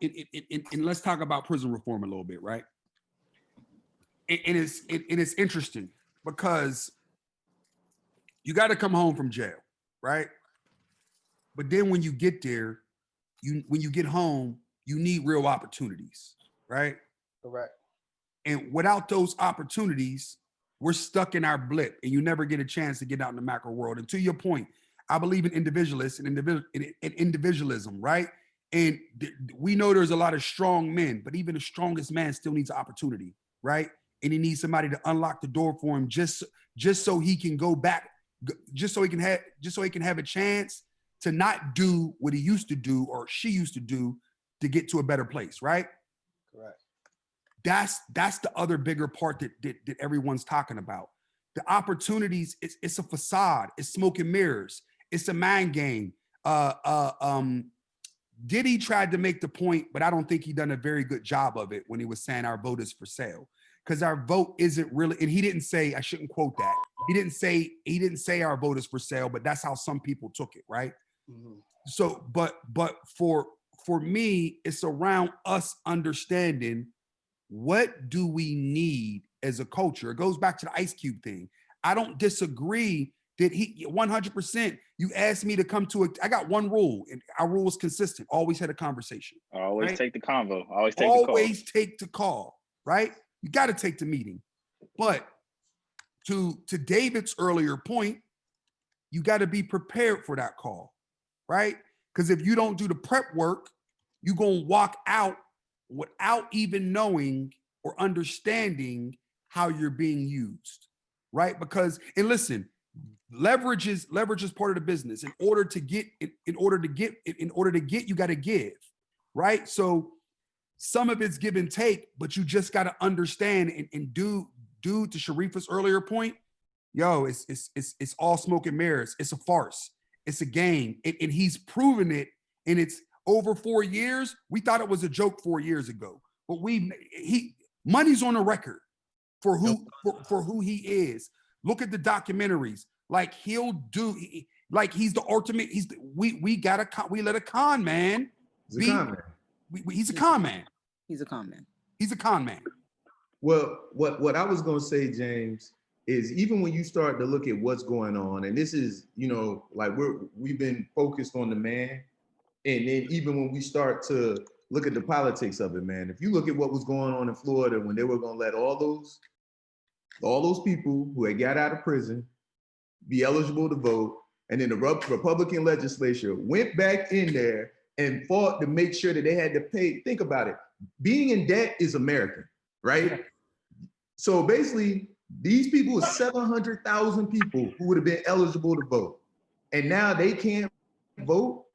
let's talk about prison reform a little bit, right? And it's interesting because you got to come home from jail, right? But then when you get there, when you get home, you need real opportunities, right? Correct. And without those opportunities, we're stuck in our blip, and you never get a chance to get out in the macro world. And to your point, I believe in individualists and individualism, right? And we know there's a lot of strong men, but even the strongest man still needs opportunity, right? And he needs somebody to unlock the door for him, just so he can go back, just so he can have a chance to not do what he used to do or she used to do to get to a better place, right? Correct. That's the other bigger part that everyone's talking about. The opportunities, it's a facade, it's smoke and mirrors, it's a mind game. Diddy tried to make the point, but I don't think he done a very good job of it when he was saying our vote is for sale. Because our vote isn't really, and he didn't say, I shouldn't quote that. He didn't say our vote is for sale, but that's how some people took it, right? Mm-hmm. So, but for me, it's around us understanding what do we need as a culture. It goes back to the Ice Cube thing. I don't disagree that he 100%. You asked me to come to I got one rule, and our rule is consistent. Always had a conversation. Always right? Take the convo. Always take the call. Right? You got to take the meeting. But to David's earlier point, you got to be prepared for that call, right? Because if you don't do the prep work, you're going to walk out without even knowing or understanding how you're being used, right? Because, and listen, leverage is part of the business. In order to get, you got to give, right? So some of it's give and take, but you just got to understand and do to Sharifa's earlier point. Yo, it's all smoke and mirrors. It's a farce. It's a game, and he's proven it. And it's over 4 years. We thought it was a joke 4 years ago, but money's on the record for who he is. Look at the documentaries. Like he's the ultimate. We let a con man. He's a con man. He's a con man. He's a con man. Well, what I was gonna say, James, is even when you start to look at what's going on, and this is, like we've been focused on the man, and then even when we start to look at the politics of it, man, if you look at what was going on in Florida when they were gonna let all those people who had got out of prison be eligible to vote. And then the Republican legislature went back in there and fought to make sure that they had to pay. Think about it. Being in debt is American, right? So basically, these people are 700,000 people who would have been eligible to vote. And now they can't vote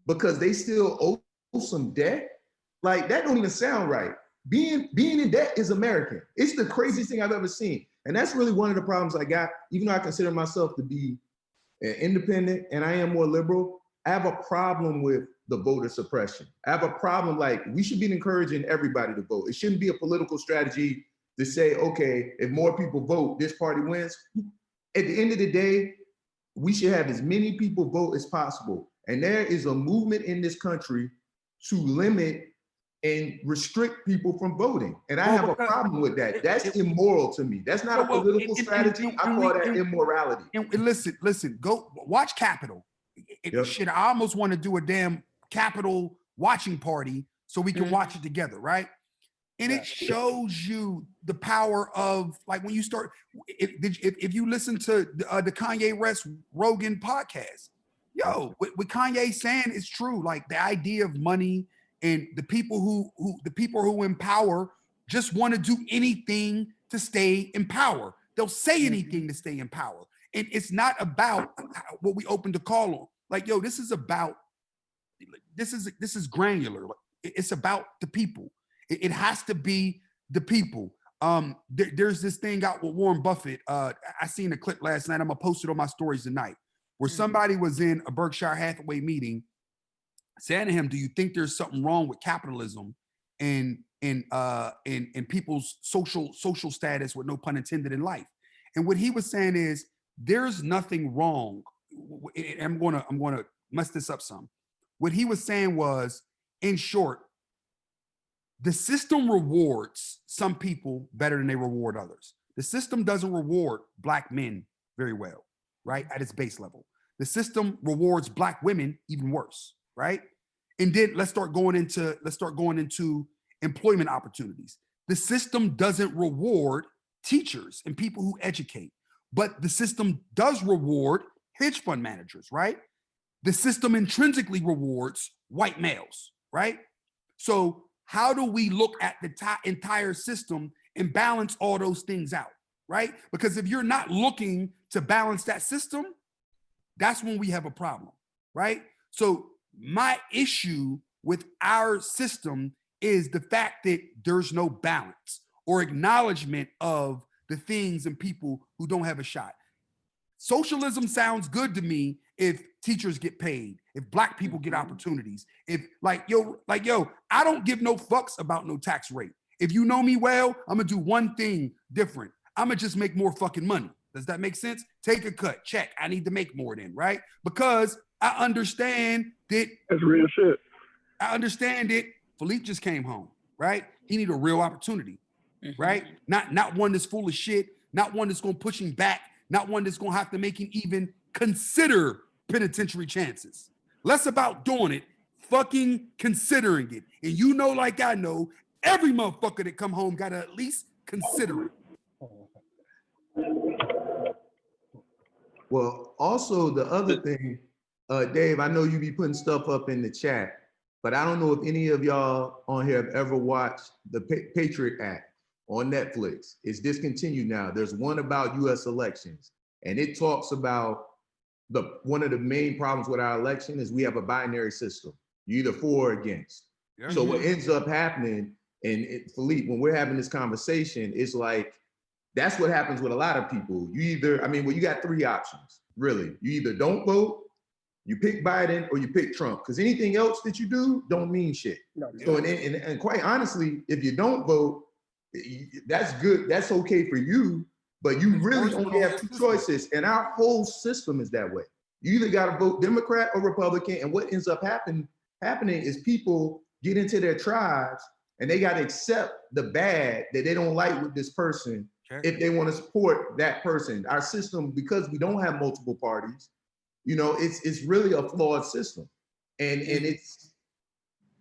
because they still owe some debt. Like, that don't even sound right. Being in debt is American. It's the craziest thing I've ever seen. And that's really one of the problems I got, even though I consider myself to be independent and I am more liberal. I have a problem with the voter suppression. I have a problem, like, we should be encouraging everybody to vote. It shouldn't be a political strategy to say, okay, if more people vote, this party wins. At the end of the day, we should have as many people vote as possible. And there is a movement in this country to limit and restrict people from voting. And I have a problem with that. That's immoral to me. That's not a political strategy. I call that immorality. And listen, go watch Capitol. Shit, I almost want to do a damn Capitol watching party so we can watch it together, right? And it shows you the power of, like, when you start, if you listen to the Kanye West Rogan podcast, what Kanye saying is true. Like, the idea of money and the people who empower just want to do anything to stay in power. They'll say anything to stay in power. And it's not about what we opened the call on. Like, this is granular. It's about the people. It has to be the people. There's this thing out with Warren Buffett. I seen a clip last night. I'm gonna post it on my stories tonight, where somebody was in a Berkshire Hathaway meeting saying to him, do you think there's something wrong with capitalism and people's social status, with no pun intended, in life? And what he was saying is, there's nothing wrong. I'm gonna mess this up some. What he was saying was, in short, the system rewards some people better than they reward others. The system doesn't reward Black men very well, right? At its base level. The system rewards Black women even worse, right? And then let's start going into employment opportunities. The system doesn't reward teachers and people who educate, but the system does reward hedge fund managers, right? The system intrinsically rewards white males, right? So how do we look at the entire system and balance all those things out, right? Because if you're not looking to balance that system, that's when we have a problem, right? So my issue with our system is the fact that there's no balance or acknowledgement of the things and people who don't have a shot. Socialism sounds good to me if teachers get paid, if Black people get opportunities, if I don't give no fucks about no tax rate. If you know me well, I'm gonna do one thing different. I'm gonna just make more fucking money. Does that make sense? Take a cut, check. I need to make more then, right? Because I understand that. That's real shit. I understand it. Philippe just came home, right? He need a real opportunity, right? Not one that's full of shit, not one that's gonna push him back, not one that's gonna have to make him even consider penitentiary chances. Less about doing it, fucking considering it. And you know, like I know, every motherfucker that come home gotta at least consider it. Well, also the other thing, Dave, I know you be putting stuff up in the chat, but I don't know if any of y'all on here have ever watched the Patriot Act on Netflix. It's discontinued now. There's one about US elections, and it talks about one of the main problems with our election is we have a binary system. You're either for or against. Yeah. So what ends up happening, and Philippe, when we're having this conversation, it's like, that's what happens with a lot of people. You got three options, really. You either don't vote, you pick Biden, or you pick Trump, because anything else that you do don't mean shit. No, so, and quite honestly, if you don't vote, that's good, that's okay for you, but you really only have two choices, and our whole system is that way. You either got to vote Democrat or Republican, and what ends up happening is people get into their tribes, and they got to accept the bad that they don't like with this person if they want to support that person. Our system, because we don't have multiple parties, it's really a flawed system, and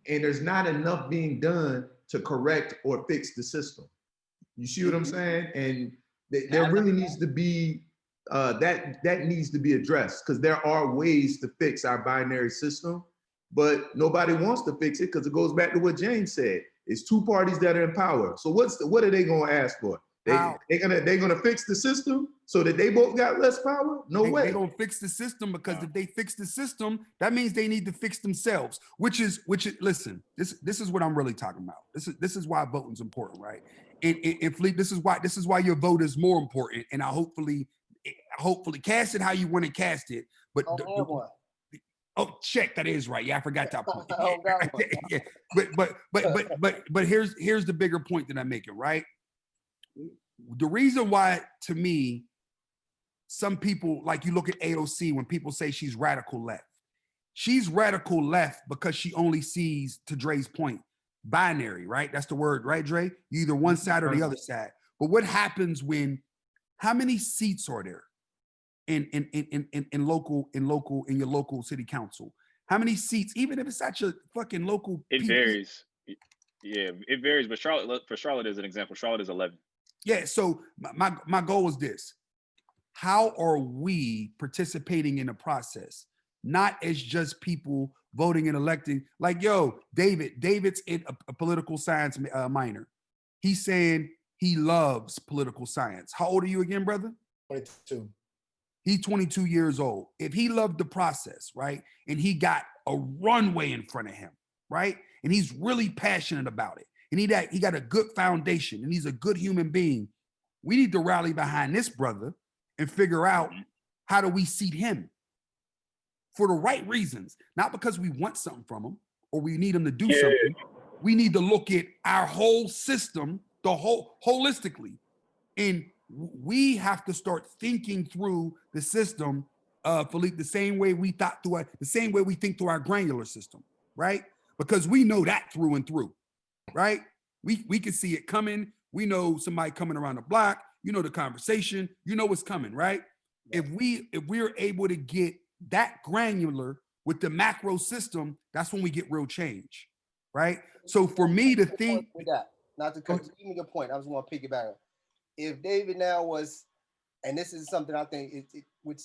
there's not enough being done to correct or fix the system. You see what I'm saying? And there really needs to be that needs to be addressed, because there are ways to fix our binary system, but nobody wants to fix it because it goes back to what James said. It's two parties that are in power. So what are they gonna ask for? They're gonna fix the system so that they both got less power? No way. They don't fix the system, because if they fix the system, that means they need to fix themselves. Which is listen. This is what I'm really talking about. This is why voting's important, right? And Fleet, this is why your vote is more important. And I hopefully cast it how you want to cast it. But check, that is right. Yeah, I forgot that point. Yeah. But here's the bigger point that I'm making, right? The reason why, to me, some people, like, you look at AOC, when people say she's radical left because she only sees, to Dre's point, binary, right? That's the word, right, Dre? You either one side or the other side. But what happens how many seats are there in your local city council? How many seats, even if it's at your fucking local? It varies. Yeah, it varies. But for Charlotte as an example, Charlotte is 11. Yeah, so my goal is this. How are we participating in the process? Not as just people voting and electing. Like, yo, David's in a political science minor. He's saying he loves political science. How old are you again, brother? 22. He's 22 years old. If he loved the process, right, and he got a runway in front of him, right, and he's really passionate about it, and he got a good foundation, and he's a good human being, we need to rally behind this brother and figure out how do we seat him for the right reasons, not because we want something from him or we need him to do something. We need to look at our whole system, holistically, and we have to start thinking through the system, Philippe, the same way we think through our granular system, right? Because we know that through and through, right? We can see it coming. We know somebody coming around the block. You know the conversation. You know what's coming, right? If we're able to get that granular with the macro system, that's when we get real change, right? So for me to think, not to cut, give me your point. I was going to piggyback. If David now was, and this is something I think which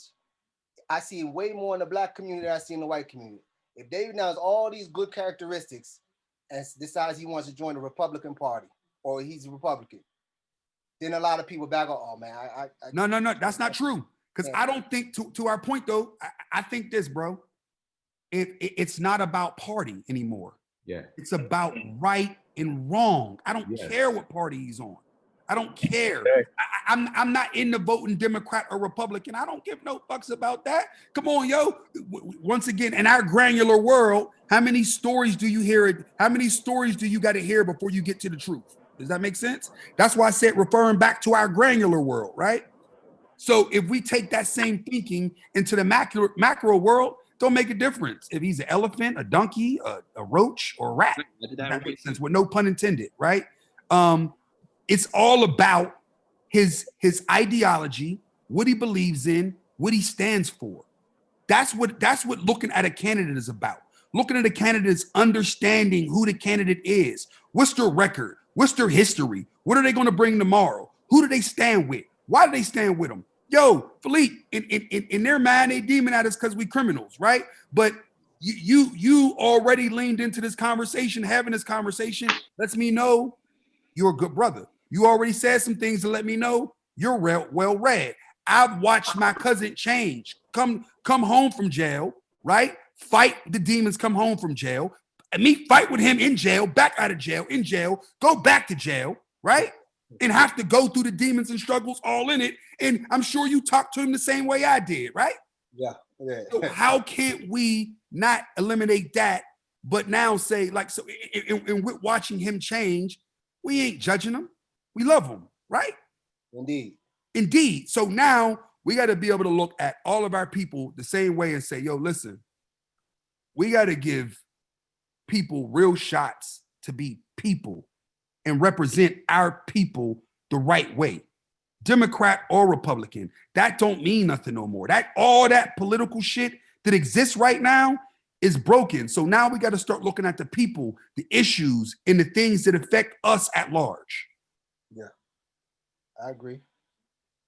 I see way more in the black community than I see in the white community. If David now has all these good characteristics and decides he wants to join the Republican Party or he's a Republican, then a lot of people back on, oh man, no, that's not true. Because I don't think, to our point though, I think this, bro, it's not about party anymore. Yeah. It's about right and wrong. I don't care what party he's on. I don't care. Okay. I'm not into voting Democrat or Republican. I don't give no fucks about that. Come on, yo. Once again, in our granular world, how many stories do you hear? How many stories do you got to hear before you get to the truth? Does that make sense? That's why I said referring back to our granular world, right? So if we take that same thinking into the macro world, don't make a difference if he's an elephant, a donkey, a roach, or a rat. That makes sense, with no pun intended, right? It's all about his ideology, what he believes in, what he stands for. That's what looking at a candidate is about. Looking at a candidate is understanding who the candidate is. What's their record? What's their history? What are they going to bring tomorrow? Who do they stand with? Why do they stand with them? Yo, Philippe, in their mind, they demonize us because we criminals, right? But you already leaned into this conversation, having this conversation lets me know you're a good brother. You already said some things to let me know you're well read. I've watched my cousin change, come home from jail, right? Fight the demons, come home from jail, and me fight with him in jail, back out of jail, in jail, go back to jail, right? And have to go through the demons and struggles all in it. And I'm sure you talked to him the same way I did, right? Yeah. So how can't we not eliminate that, but now say, like, so, and we're watching him change, we ain't judging him. We love him, right? Indeed. So now we got to be able to look at all of our people the same way and say, yo, listen, we got to give people real shots to be people and represent our people the right way. Democrat or Republican, that don't mean nothing no more. That all that political shit that exists right now is broken. So now we got to start looking at the people, the issues, and the things that affect us at large. Yeah, I agree.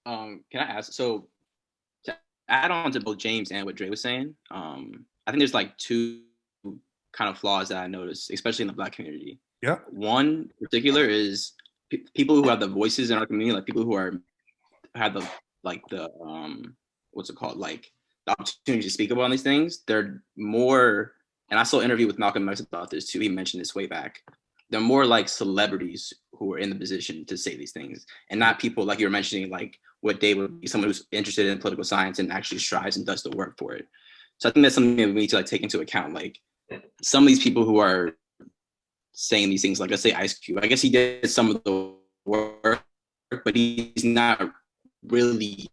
Can I ask? So add on to both James and what Dre was saying, I think there's like two kind of flaws that I noticed, especially in the Black community. Yeah. One in particular is people who have the voices in our community, like people who have the what's it called, like the opportunity to speak about these things. They're more, and I saw an interview with Malcolm X about this too. He mentioned this way back. They're more like celebrities who are in the position to say these things, and not people like you were mentioning, like what Dave would be, someone who's interested in political science and actually strives and does the work for it. So I think that's something that we need to like take into account. Like some of these people who are saying these things, like let's say Ice Cube, I guess he did some of the work, but he's not really,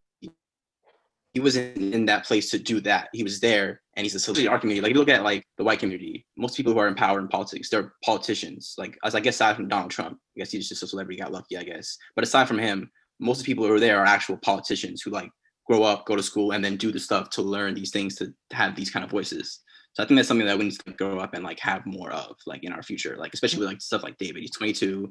he wasn't in that place to do that. He was there, and he's a celebrity in our community. Like if you look at like the white community, most people who are in power in politics, they're politicians. Like as I guess aside from Donald Trump, I guess he's just a celebrity, got lucky, I guess. But aside from him, most of the people who are there are actual politicians who like grow up, go to school, and then do the stuff to learn these things, to have these kind of voices. So I think that's something that we need to grow up and like have more of, like in our future, like especially with like stuff like David. He's 22,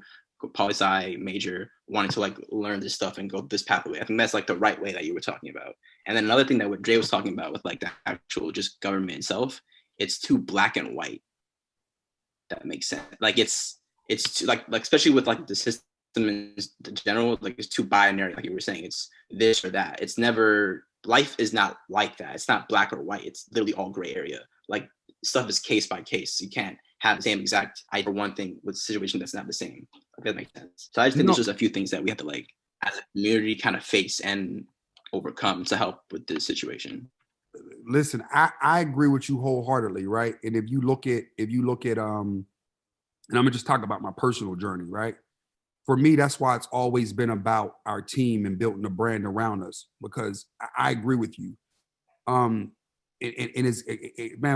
poli-sci major, wanting to like learn this stuff and go this pathway. I think that's like the right way that you were talking about. And then another thing that what Dre was talking about with like the actual just government itself, it's too black and white. That makes sense. Like it's too, like especially with like the system in the general, like it's too binary. Like you were saying, it's this or that. It's never, life is not like that. It's not black or white. It's literally all gray area. Like stuff is case by case. You can't have the same exact idea for one thing with a situation that's not the same. If that makes sense. So I just think there's just a few things that we have to like as a community kind of face and overcome to help with this situation. Listen, I agree with you wholeheartedly, right? And if you look at and I'm gonna just talk about my personal journey, right? For me, that's why it's always been about our team and building a brand around us, because I agree with you. Man,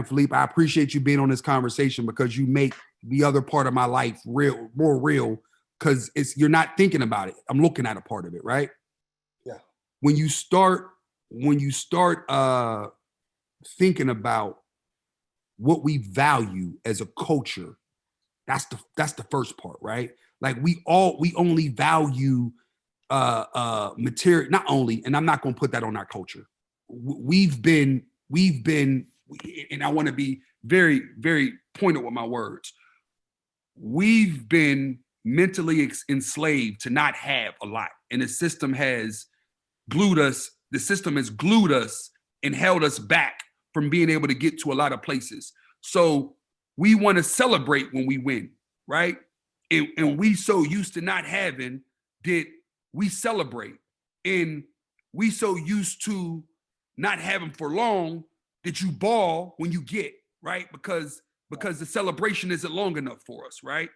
Philippe, I appreciate you being on this conversation, because you make the other part of my life more real, because you're not thinking about it. I'm looking at a part of it, right? Yeah. When you start thinking about what we value as a culture, that's the first part, right? Like we only value material, not only, and I'm not going to put that on our culture. We've been, and I want to be very, very pointed with my words. We've been mentally enslaved to not have a lot, and the system has glued us. The system has glued us and held us back from being able to get to a lot of places. So we want to celebrate when we win, right? And we so used to not having that we celebrate, and we so used to not having for long that you ball when you get, right? Because the celebration isn't long enough for us, right?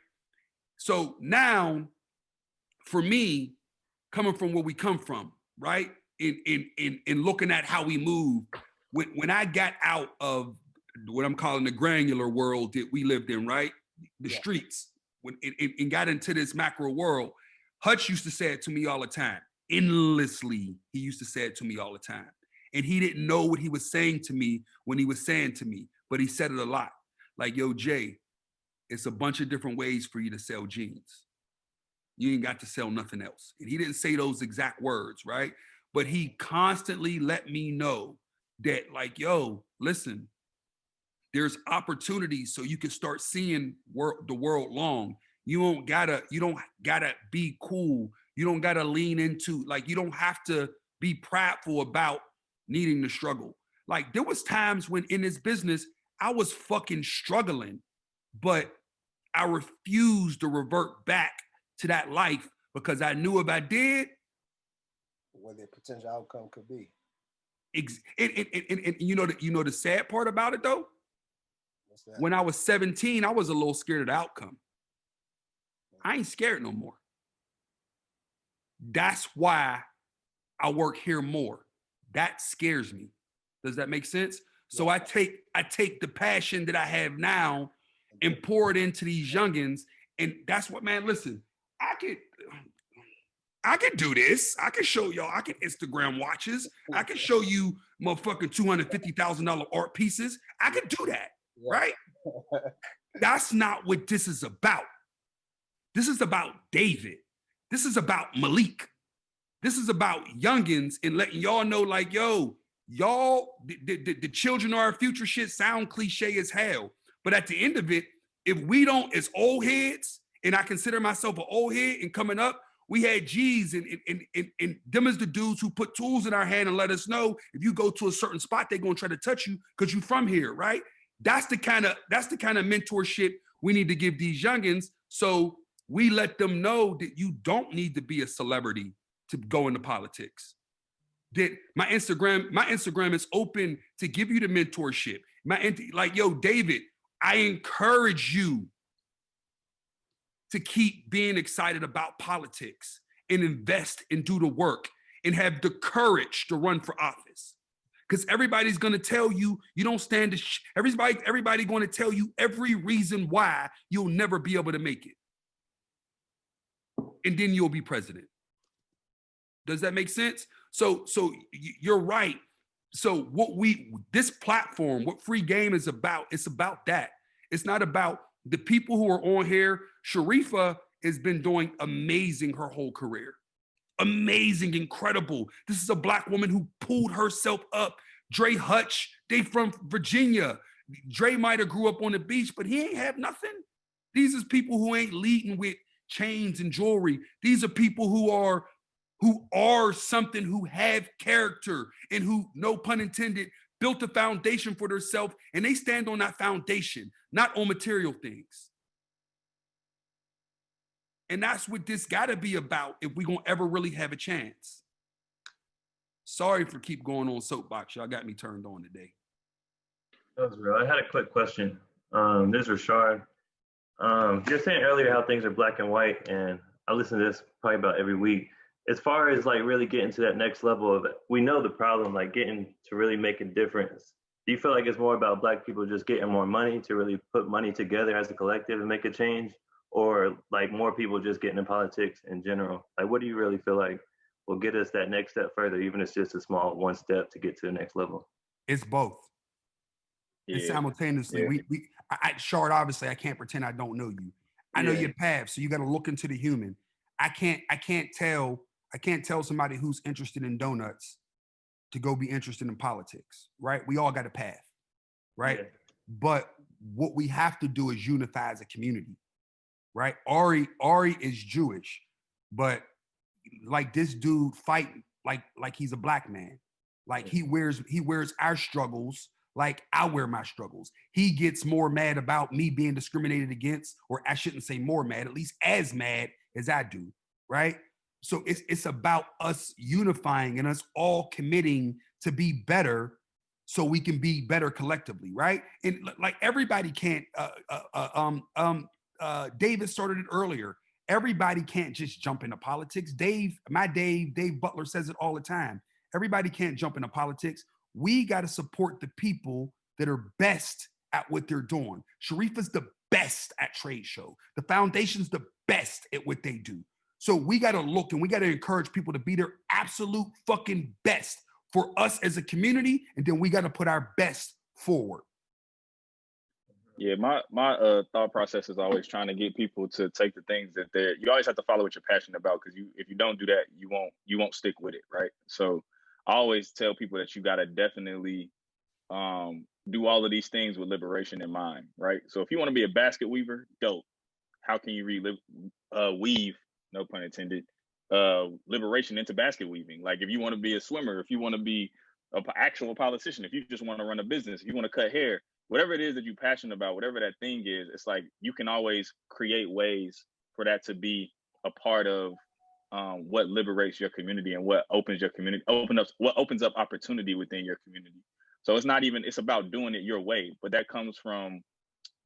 So now, for me, coming from where we come from, right? In looking at how we move, when I got out of what I'm calling the granular world that we lived in, right? The streets, and got into this macro world, Hutch used to say it to me all the time, endlessly. He used to say it to me all the time. And he didn't know what he was saying to me when he was saying to me, but he said it a lot. Like, yo, Jay, it's a bunch of different ways for you to sell jeans. You ain't got to sell nothing else. And he didn't say those exact words, right? But he constantly let me know that, like, yo, listen, there's opportunities so you can start seeing the world long. You don't gotta be cool. You don't gotta lean into, like, you don't have to be prideful about needing to struggle. Like, there was times when in this business, I was fucking struggling, but I refused to revert back to that life, because I knew if I did, what the potential outcome could be. And you know the sad part about it though? What's that? When I was 17, I was a little scared of the outcome. I ain't scared no more. That's why I work here more. That scares me. Does that make sense? So I take the passion that I have now and pour it into these youngins. And that's what, man, listen, I could do this. I can show y'all. I can Instagram watches. I can show you motherfucking $250,000 art pieces. I could do that, right? That's not what this is about. This is about David. This is about Malik. This is about youngins and letting y'all know, like, yo, y'all, the children are our future shit sound cliche as hell. But at the end of it, if we don't, as old heads, and I consider myself an old head and coming up, we had G's and them as the dudes who put tools in our hand and let us know if you go to a certain spot, they're gonna try to touch you because you're from here, right? That's the kind of mentorship we need to give these youngins. So we let them know that you don't need to be a celebrity to go into politics. That my Instagram is open to give you the mentorship. Like, yo, David, I encourage you to keep being excited about politics and invest and do the work and have the courage to run for office. Because everybody's going to tell you you don't stand to everybody going to tell you every reason why you'll never be able to make it. And then you'll be president. Does that make sense? So you're right. So this platform, what Free Game is about, it's about that. It's not about the people who are on here. Sharifa has been doing amazing her whole career. Amazing, incredible. This is a Black woman who pulled herself up. Dre Hutch, they from Virginia. Dre might have grew up on the beach, but he ain't have nothing. These is people who ain't leading with chains and jewelry. These are people who are something, who have character and who, no pun intended, built a foundation for themselves, and they stand on that foundation, not on material things. And that's what this gotta be about if we're gonna ever really have a chance. Sorry for keep going on soapbox. Y'all got me turned on today. That was real. I had a quick question. This is Rashard. You're saying earlier how things are black and white, and I listen to this probably about every week. As far as like really getting to that next level of, we know the problem, like getting to really make a difference. Do you feel like it's more about Black people just getting more money to really put money together as a collective and make a change? Or like more people just getting in politics in general? Like, what do you really feel like will get us that next step further, even if it's just a small one step to get to the next level? It's both. Yeah. And simultaneously, Yeah. Shard, obviously, I can't pretend I don't know you. I know your path, so you got to look into the human. I can't tell somebody who's interested in donuts to go be interested in politics, right? We all got a path, right? Yeah. But what we have to do is unify as a community, right? Ari is Jewish, but like this dude fighting like he's a Black man. Like he wears our struggles like I wear my struggles. He gets more mad about me being discriminated against, or I shouldn't say more mad, at least as mad as I do, right? So it's about us unifying and us all committing to be better so we can be better collectively, right? And like everybody can't, David started it earlier. Everybody can't just jump into politics. Dave Butler says it all the time. Everybody can't jump into politics. We got to support the people that are best at what they're doing. Sharifa's the best at trade show. The foundation's the best at what they do. So we got to look and we got to encourage people to be their absolute fucking best for us as a community. And then we got to put our best forward. Yeah, my thought process is always trying to get people to take the things that you always have to follow what you're passionate about, because if you don't do that, you won't stick with it, right? So I always tell people that you got to definitely do all of these things with liberation in mind, right? So if you want to be a basket weaver, dope. How can you weave, no pun intended, liberation into basket weaving? Like if you want to be a swimmer, if you want to be an actual politician, if you just want to run a business, if you want to cut hair, whatever it is that you're passionate about, whatever that thing is, it's like you can always create ways for that to be a part of what liberates your community and what opens up opportunity within your community. So it's about doing it your way, but that comes from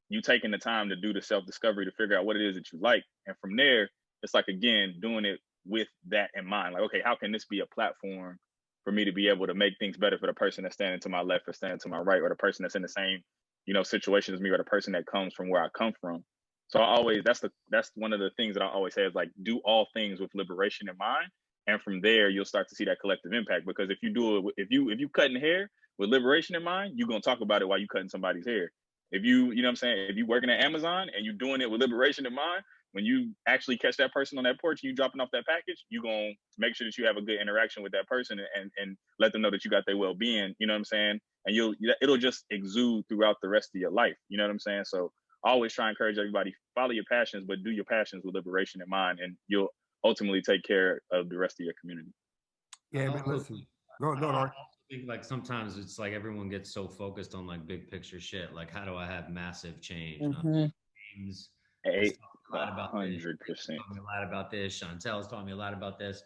you taking the time to do the self-discovery to figure out what it is that you like. And from there, it's like, again, doing it with that in mind. Like, okay, how can this be a platform for me to be able to make things better for the person that's standing to my left or standing to my right, or the person that's in the same, situation as me, or the person that comes from where I come from. So that's one of the things that I always say is like, do all things with liberation in mind. And from there, you'll start to see that collective impact. Because if you do it, if you cutting hair with liberation in mind, you're going to talk about it while you cutting somebody's hair. If you know what I'm saying? If you working at Amazon and you're doing it with liberation in mind, when you actually catch that person on that porch, you dropping off that package, you gonna make sure that you have a good interaction with that person and let them know that you got their well-being, you know what I'm saying? And it'll just exude throughout the rest of your life, you know what I'm saying? So I always try and encourage everybody, follow your passions, but do your passions with liberation in mind, and you'll ultimately take care of the rest of your community. Yeah, man, listen. Go, Art. I think like sometimes it's like everyone gets so focused on like big picture shit. Like, how do I have massive change? James has talked a lot about this. 100%. Taught me a lot about this. Chantel's taught me a lot about this.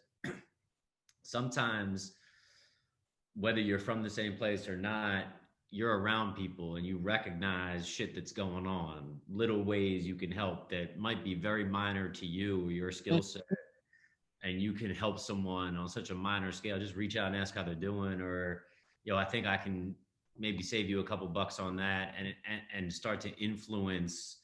Sometimes, whether you're from the same place or not, you're around people and you recognize shit that's going on, little ways you can help that might be very minor to you or your skill set. And you can help someone on such a minor scale. Just reach out and ask how they're doing, or, I think I can maybe save you a couple bucks on that, and start to influence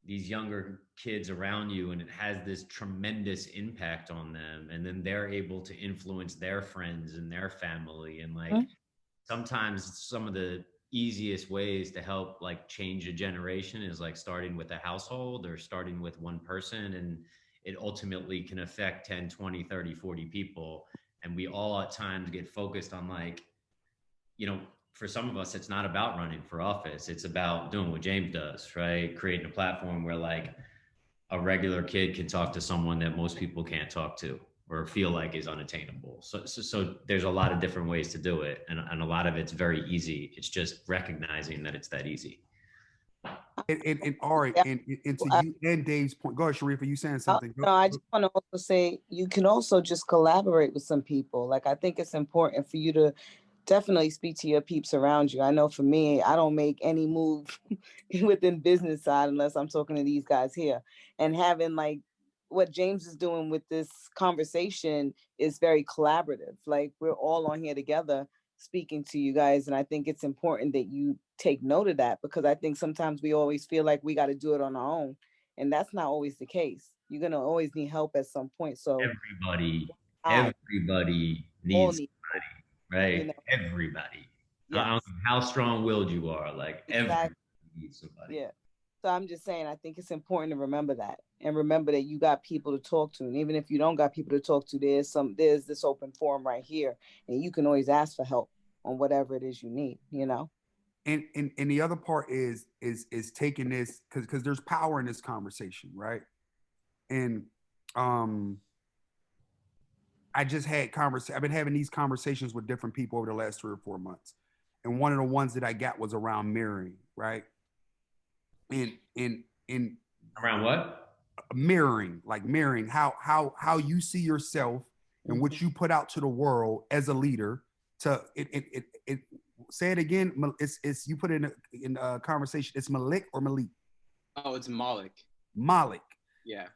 these younger kids around you. And it has this tremendous impact on them. And then they're able to influence their friends and their family. And like, sometimes some of the easiest ways to help like change a generation is like starting with a household or starting with one person, and it ultimately can affect 10, 20, 30, 40 people. And we all at times get focused on like, for some of us, it's not about running for office. It's about doing what James does, right? Creating a platform where like a regular kid can talk to someone that most people can't talk to or feel like is unattainable. So there's a lot of different ways to do it. And a lot of it's very easy. It's just recognizing that it's that easy. And Ari, and to you and Dave's point, go ahead, Sharifa, you saying something? No, I just want to also say you can also just collaborate with some people. Like, I think it's important for you to definitely speak to your peeps around you. I know for me, I don't make any move within business side unless I'm talking to these guys here. And having like what James is doing with this conversation is very collaborative. Like, we're all on here together speaking to you guys. And I think it's important that you take note of that, because I think sometimes we always feel like we got to do it on our own. And that's not always the case. You're going to always need help at some point. So everybody needs somebody, right? Everybody. Yes. I don't know how strong-willed you are. Like, everybody needs somebody. Yeah. So I'm just saying, I think it's important to remember that, and remember that you got people to talk to. And even if you don't got people to talk to, there's this open forum right here, and you can always ask for help on whatever it is you need, And the other part is taking this, because there's power in this conversation, right? And I just had I've been having these conversations with different people over the last 3 or 4 months. And one of the ones that I got was around mirroring, right? And around what? Mirroring, like mirroring how you see yourself and what you put out to the world as a leader. To it say it again. It's you put it in a conversation. It's Malik or Malik? Oh, it's Malik. Malik. Yeah.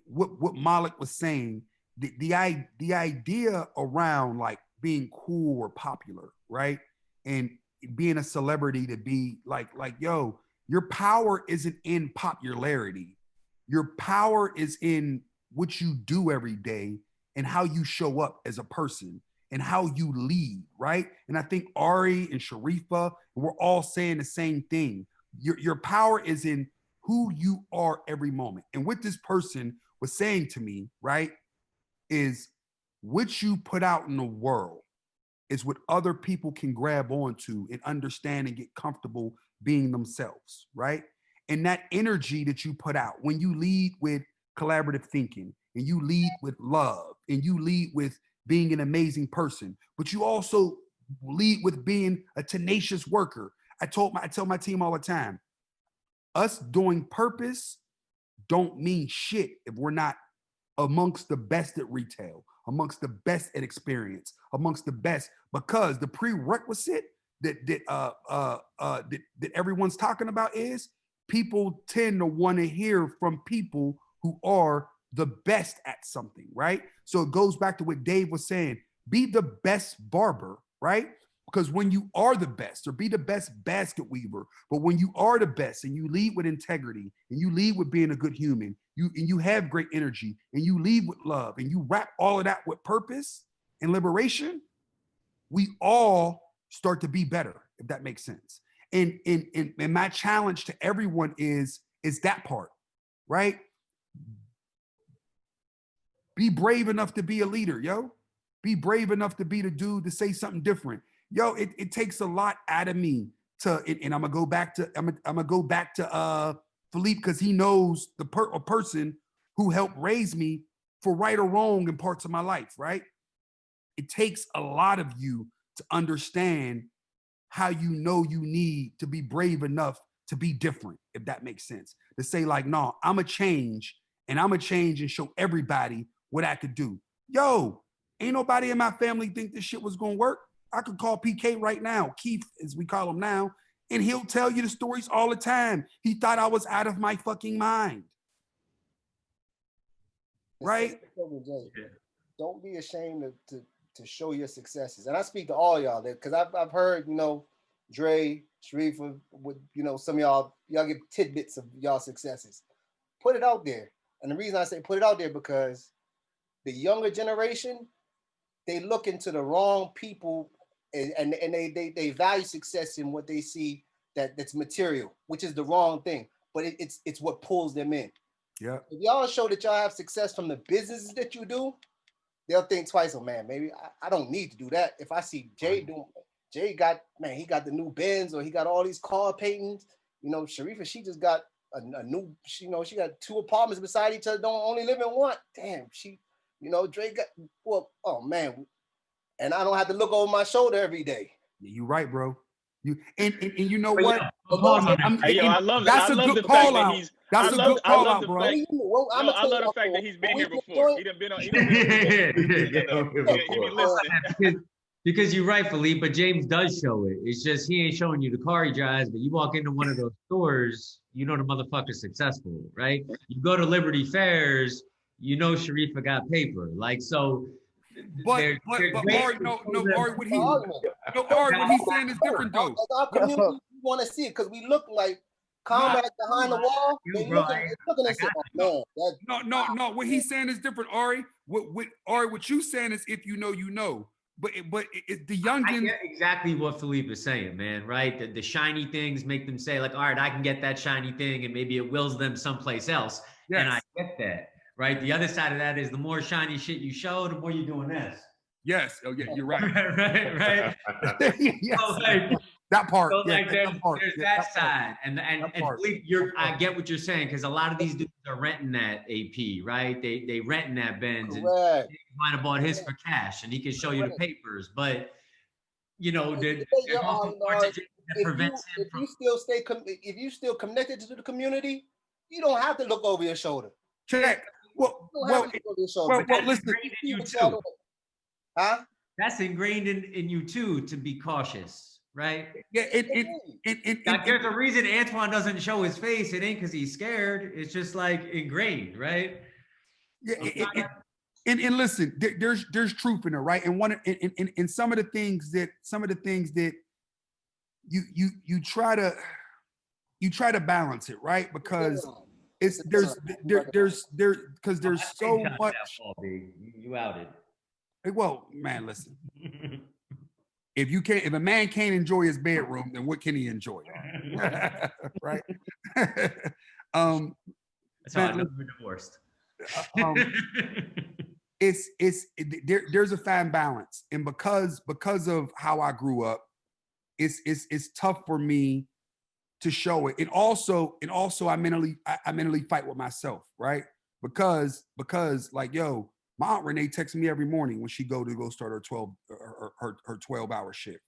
What Malik was saying, the idea around like being cool or popular, right? And being a celebrity, to be like, yo, your power isn't in popularity. Your power is in what you do every day and how you show up as a person and how you lead, right? And I think Ari and Sharifa, we're all saying the same thing. Your power is in who you are every moment. And what this person was saying to me, right, is what you put out in the world is what other people can grab onto and understand and get comfortable being themselves, right? And that energy that you put out when you lead with collaborative thinking, and you lead with love, and you lead with being an amazing person, but you also lead with being a tenacious worker. I tell my team all the time, us doing purpose don't mean shit if we're not amongst the best at retail, amongst the best at experience, amongst the best, because the prerequisite that everyone's talking about is people tend to want to hear from people who are the best at something, right? So it goes back to what Dave was saying, be the best barber, right? Because when you are the best, or be the best basket weaver, but when you are the best and you lead with integrity and you lead with being a good human, you have great energy and you lead with love and you wrap all of that with purpose and liberation, we all start to be better, if that makes sense. And my challenge to everyone is that part, right? Be brave enough to be a leader, yo. Be brave enough to be the dude to say something different. Yo, it takes a lot out of me to, and I'm gonna go back to Philippe, because he knows a person who helped raise me for right or wrong in parts of my life, right? It takes a lot of you to understand how you know you need to be brave enough to be different, if that makes sense. To say like, no, I'm a change and show everybody what I could do. Yo, ain't nobody in my family think this shit was gonna work. I could call PK right now, Keith, as we call him now, and he'll tell you the stories all the time. He thought I was out of my fucking mind. Right? Don't be ashamed to show your successes. And I speak to all y'all there, because I've heard, Dre, Sharifa, with, some of y'all get tidbits of y'all successes. Put it out there. And the reason I say put it out there, because the younger generation, they look into the wrong people, and they value success in what they see that's material, which is the wrong thing. But it's what pulls them in. Yeah. If y'all show that y'all have success from the businesses that you do, they'll think twice. Oh man, maybe I don't need to do that. If I see Jay he got the new Benz, or he got all these car paintings. Sharifa, she just got a new, she got 2 apartments beside each other, don't only live in one. Damn, Dre got, well, oh man. And I don't have to look over my shoulder every day. You're right, bro. And you know what? I love that's a good call out. That's a good call out, bro. I love the fact that he's been here before. He done been on. He be listening. Because you're right, Philippe, but James does show it. It's just he ain't showing you the car he drives, but you walk into one of those stores, the motherfucker's successful, right? You go to Liberty Fairs, Sharifa got paper. Like, so. But Ari, Ari, what he's saying is different though. As our community, we want to see it, because we look like combat behind the wall. They looking at shit like, man. No. What he's saying is different, Ari. What you saying is, if you know. But the youngins. I get exactly what Philippe is saying, man. Right? The shiny things make them say like, all right, I can get that shiny thing, and maybe it wills them someplace else. Yes. And I get that. Right. The other side of that is the more shiny shit you show, the more you're doing this. Yes. Oh yeah, you're right. right. Yes. So, like, that part. So, yeah, like, there's that side, part. and Philippe, I get what you're saying, because a lot of these dudes are renting that AP, right? They renting that Benz, and he might have bought his for cash, and he can show you the papers, but there's also parts of that prevents him from. If you still connected to the community, you don't have to look over your shoulder. Check. Well, listen. In you too. Huh? That's ingrained in you too, to be cautious, right? Yeah. There's a reason Antoine doesn't show his face. It ain't because he's scared. It's just like ingrained, right? Yeah. And listen, there's truth in it, right? And in some of the things that you try to balance it, right? Because there's so much. You outed. Well, man, listen. If a man can't enjoy his bedroom, then what can he enjoy? Right? That's how I know we're divorced. There's a fine balance, and because of how I grew up, it's tough for me to show it. And also I mentally fight with myself, right? Because like, yo, my Aunt Renee texts me every morning when she go start her 12-hour shift.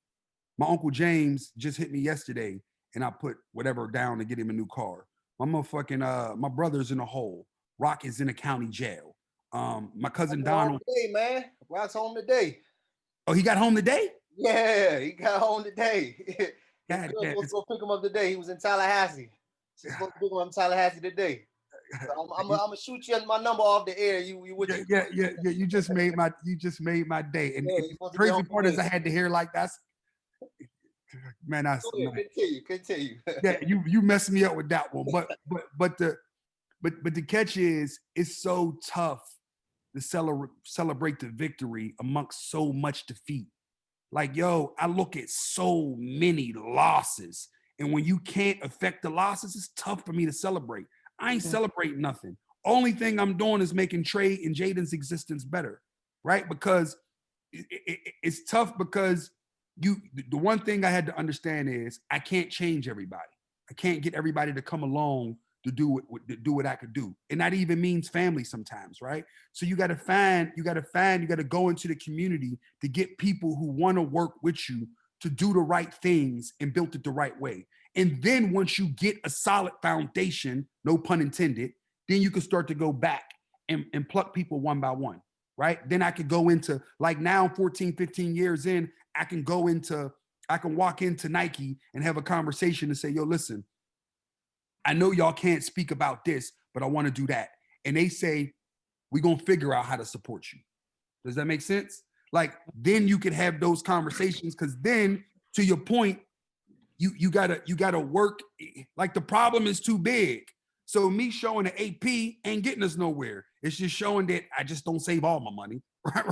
My Uncle James just hit me yesterday, and I put whatever down to get him a new car. My motherfucking my brother's in a hole. Rock is in a county jail. My cousin Donald. Today, man. Rock's home today. Oh, he got home today? Yeah, he got home today. God, supposed to go pick him up today. He was in Tallahassee. She's supposed to pick him up in Tallahassee today. So I'm gonna shoot you my number off the air. You yeah. You just made my day. And the crazy part is I had to hear like that's. Man, continue. Yeah, you messed me up with that one. But the catch is, it's so tough to celebrate the victory amongst so much defeat. Like, yo, I look at so many losses, and when you can't affect the losses, it's tough for me to celebrate. I ain't celebrating nothing. only thing I'm doing is making Trey and Jaden's existence better, right? Because it's tough because the one thing I had to understand is I can't change everybody. I can't get everybody to come along to do what I could do. And that even means family sometimes, right? So you got to go into the community to get people who want to work with you to do the right things and build it the right way. And then once you get a solid foundation, no pun intended, then you can start to go back and pluck people one by one, right? Then I could go into, like now 14, 15 years in, I can walk into Nike and have a conversation and say, yo, listen, I know y'all can't speak about this, but I want to do that. And they say, we're going to figure out how to support you. Does that make sense? Like, then you could have those conversations, because then, to your point, you gotta work. Like, the problem is too big. So me showing the AP ain't getting us nowhere. It's just showing that I just don't save all my money,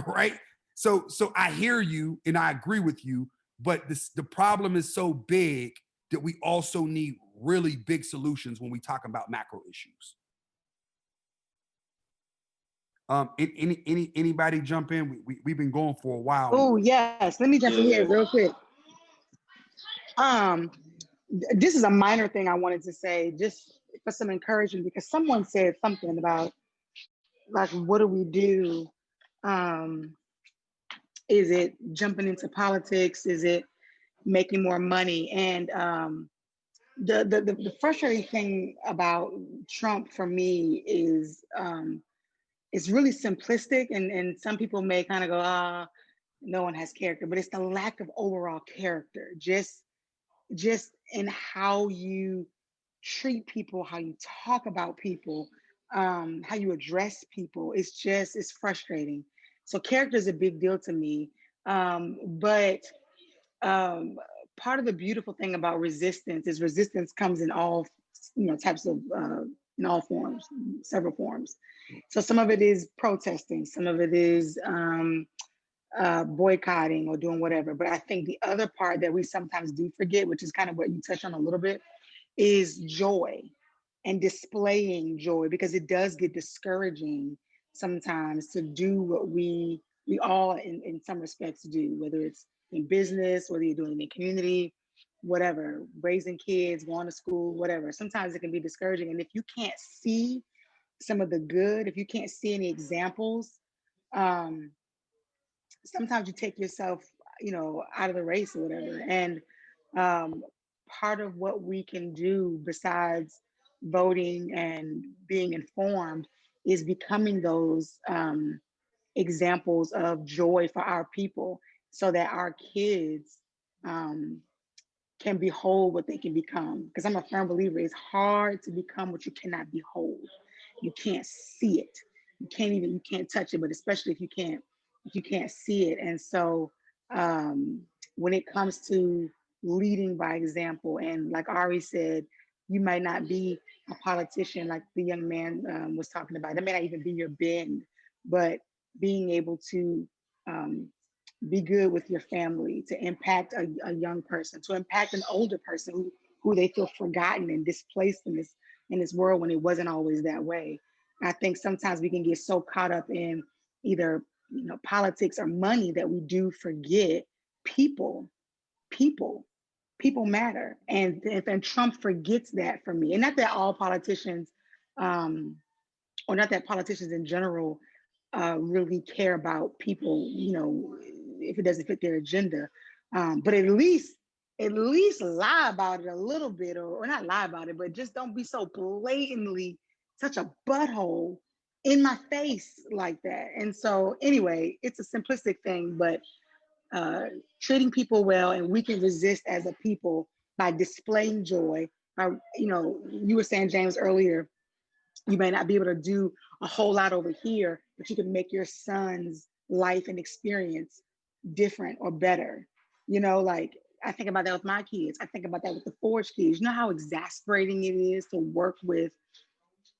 right? So I hear you and I agree with you, but the problem is so big that we also need really big solutions when we talk about macro issues. Anybody jump in? We've been going for a while. Oh yes, let me jump in here real quick. This is a minor thing I wanted to say, just for some encouragement, because someone said something about, like, what do we do? Is it jumping into politics? Is it making more money? And the frustrating thing about Trump for me is it's really simplistic, and some people may kind of go, no one has character, but it's the lack of overall character, just in how you treat people, how you talk about people, how you address people. It's frustrating. So character is a big deal to me. But part of the beautiful thing about resistance is resistance comes in all, types of, in all forms, several forms. So some of it is protesting, some of it is boycotting or doing whatever. But I think the other part that we sometimes do forget, which is kind of what you touched on a little bit, is joy and displaying joy, because it does get discouraging sometimes to do what we all in some respects do, whether it's in business, whether you're doing it in the community, whatever, raising kids, going to school, whatever. Sometimes it can be discouraging. And if you can't see some of the good, if you can't see any examples, sometimes you take yourself, out of the race or whatever. And part of what we can do besides voting and being informed is becoming those examples of joy for our people, so that our kids can behold what they can become. Because I'm a firm believer, it's hard to become what you cannot behold. You can't see it. You can't touch it, but especially if you can't see it. And so when it comes to leading by example, and like Ari said, you might not be a politician like the young man was talking about. That may not even be your bend, but being able to be good with your family, to impact a young person, to impact an older person who they feel forgotten and displaced in this world when it wasn't always that way. I think sometimes we can get so caught up in either politics or money that we do forget people matter. And Trump forgets that for me. And not that all politicians, or not that politicians in general really care about people, if it doesn't fit their agenda. But at least lie about it a little bit, or not lie about it, but just don't be so blatantly such a butthole in my face like that. And so anyway, it's a simplistic thing, but treating people well, and we can resist as a people by displaying joy. You were saying, James, earlier, you may not be able to do a whole lot over here, but you can make your son's life and experience different or better. Like, I think about that with my kids. I think about that with the Forge kids. You know how exasperating it is to work with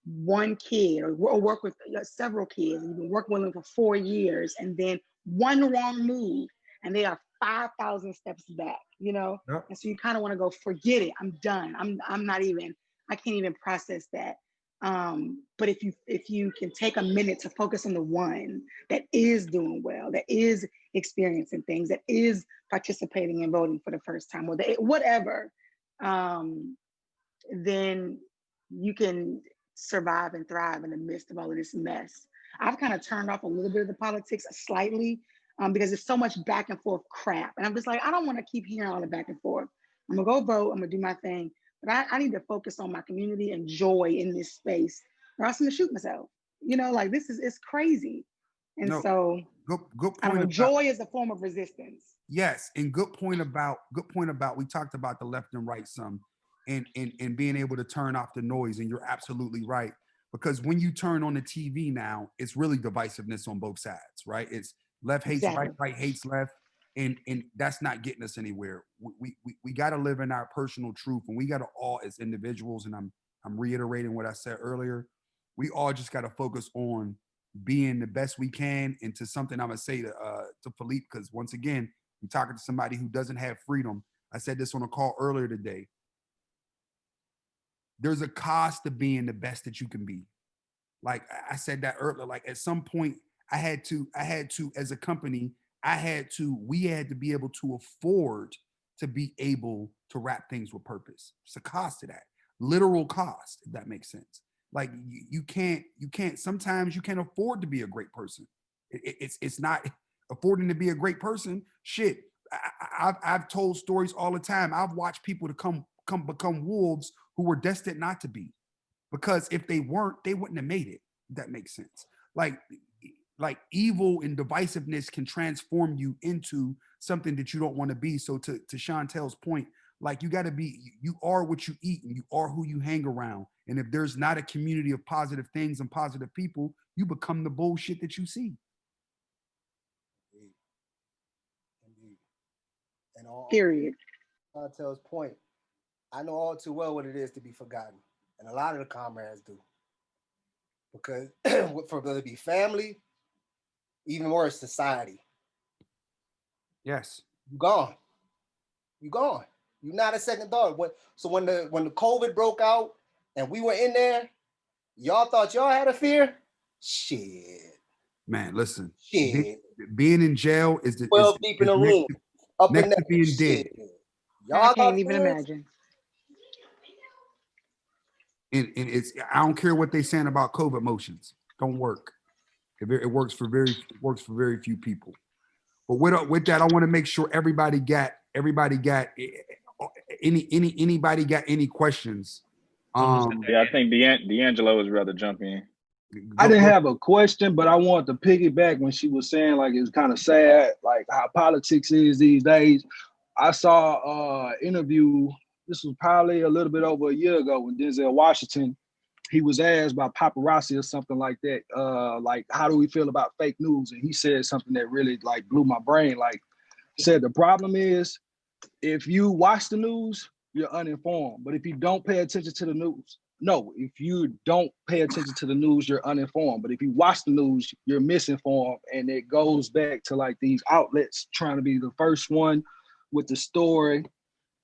one kid or work with several kids, and you've been working with them for 4 years, and then one wrong move and they are 5,000 steps back, Yep. And so you kind of want to go, forget it. I'm done. I can't even process that. But if you can take a minute to focus on the one that is doing well, that is experiencing things, that is participating and voting for the first time, or whatever, then you can survive and thrive in the midst of all of this mess. I've kind of turned off a little bit of the politics slightly, because there's so much back and forth crap. And I'm just like, I don't want to keep hearing all the back and forth. I'm gonna go vote, I'm gonna do my thing, but I need to focus on my community and joy in this space, or else I'm gonna shoot myself. You know, like it's crazy. And No, so good I don't point know, about, joy is a form of resistance. yes, and good point about we talked about the left and right some, and being able to turn off the noise, and you're absolutely right. Because when you turn on the TV now, it's really divisiveness on both sides, right? It's left hates Exactly. right, right hates left, and that's not getting us anywhere. We got to live in our personal truth, and we got to all as individuals, and I'm reiterating what I said earlier. We all just got to focus on being the best we can. And to something I'm gonna say to Philippe, because once again, I'm talking to somebody who doesn't have freedom. I said this on a call earlier today. There's a cost to being the best that you can be. Like I said that earlier, like at some point I had to, as a company, we had to be able to afford to be able to wrap things with purpose. It's a cost to that, literal cost, if that makes sense. Like you can't, sometimes you can't afford to be a great person. It's not affording to be a great person. Shit. I've told stories all the time. I've watched people to come become wolves who were destined not to be, because if they weren't, they wouldn't have made it. If that makes sense. Like evil and divisiveness can transform you into something that you don't want to be. So to Chantel's point, like you got to be, you are what you eat, and you are who you hang around. And if there's not a community of positive things and positive people, you become the bullshit that you see. Indeed. And all Period. Chantel's point, I know all too well what it is to be forgotten, and a lot of the comrades do. Because for whether it be family, even worse, society. Yes. You gone. You gone. You're not a second thought. So when the COVID broke out and we were in there, y'all thought y'all had a fear? Shit. Man, listen. Shit. Being in jail is 12 deep in the room. Up in next to that being shit. dead. Y'all I can't even imagine. And it's, I don't care what they saying about COVID motions. Don't work. It works for very few people. But with that, I want to make sure anybody got any questions? Yeah, I think D'Angelo was rather jump in. I didn't have a question, but I wanted to piggyback when she was saying like it's kind of sad, like how politics is these days. I saw an interview. This was probably a little bit over a year ago when Denzel Washington, he was asked by paparazzi or something like that, like how do we feel about fake news? And he said something that really like blew my brain. Like he said, the problem is if you watch the news, you're uninformed. But if you don't pay attention to the news, no, if you don't pay attention to the news, you're uninformed. But if you watch the news, you're misinformed. And it goes back to like these outlets trying to be the first one with the story,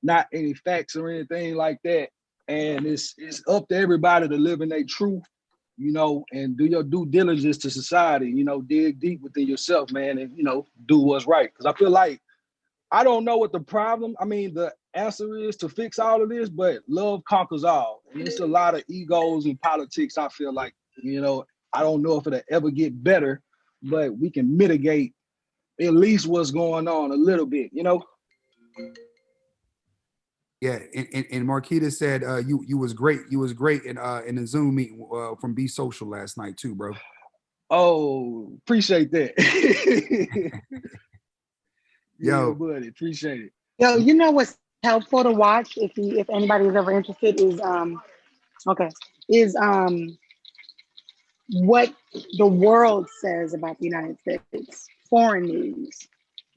not any facts or anything like that. And it's up to everybody to live in their truth, you know, and do your due diligence to society, you know, dig deep within yourself, man, and, you know, do what's right. Because I feel like, I don't know what the problem, the answer is to fix all of this, but love conquers all. And it's a lot of egos in politics, I feel like, you know, I don't know if it'll ever get better, but we can mitigate at least what's going on a little bit, you know? Yeah, and Marquita said you was great. You was great in the Zoom meeting from Be Social last night too, bro. Oh, appreciate that. Yo, yeah, buddy, appreciate it. Yo, you know what's helpful to watch if anybody's ever interested is what the world says about the United States, foreign news,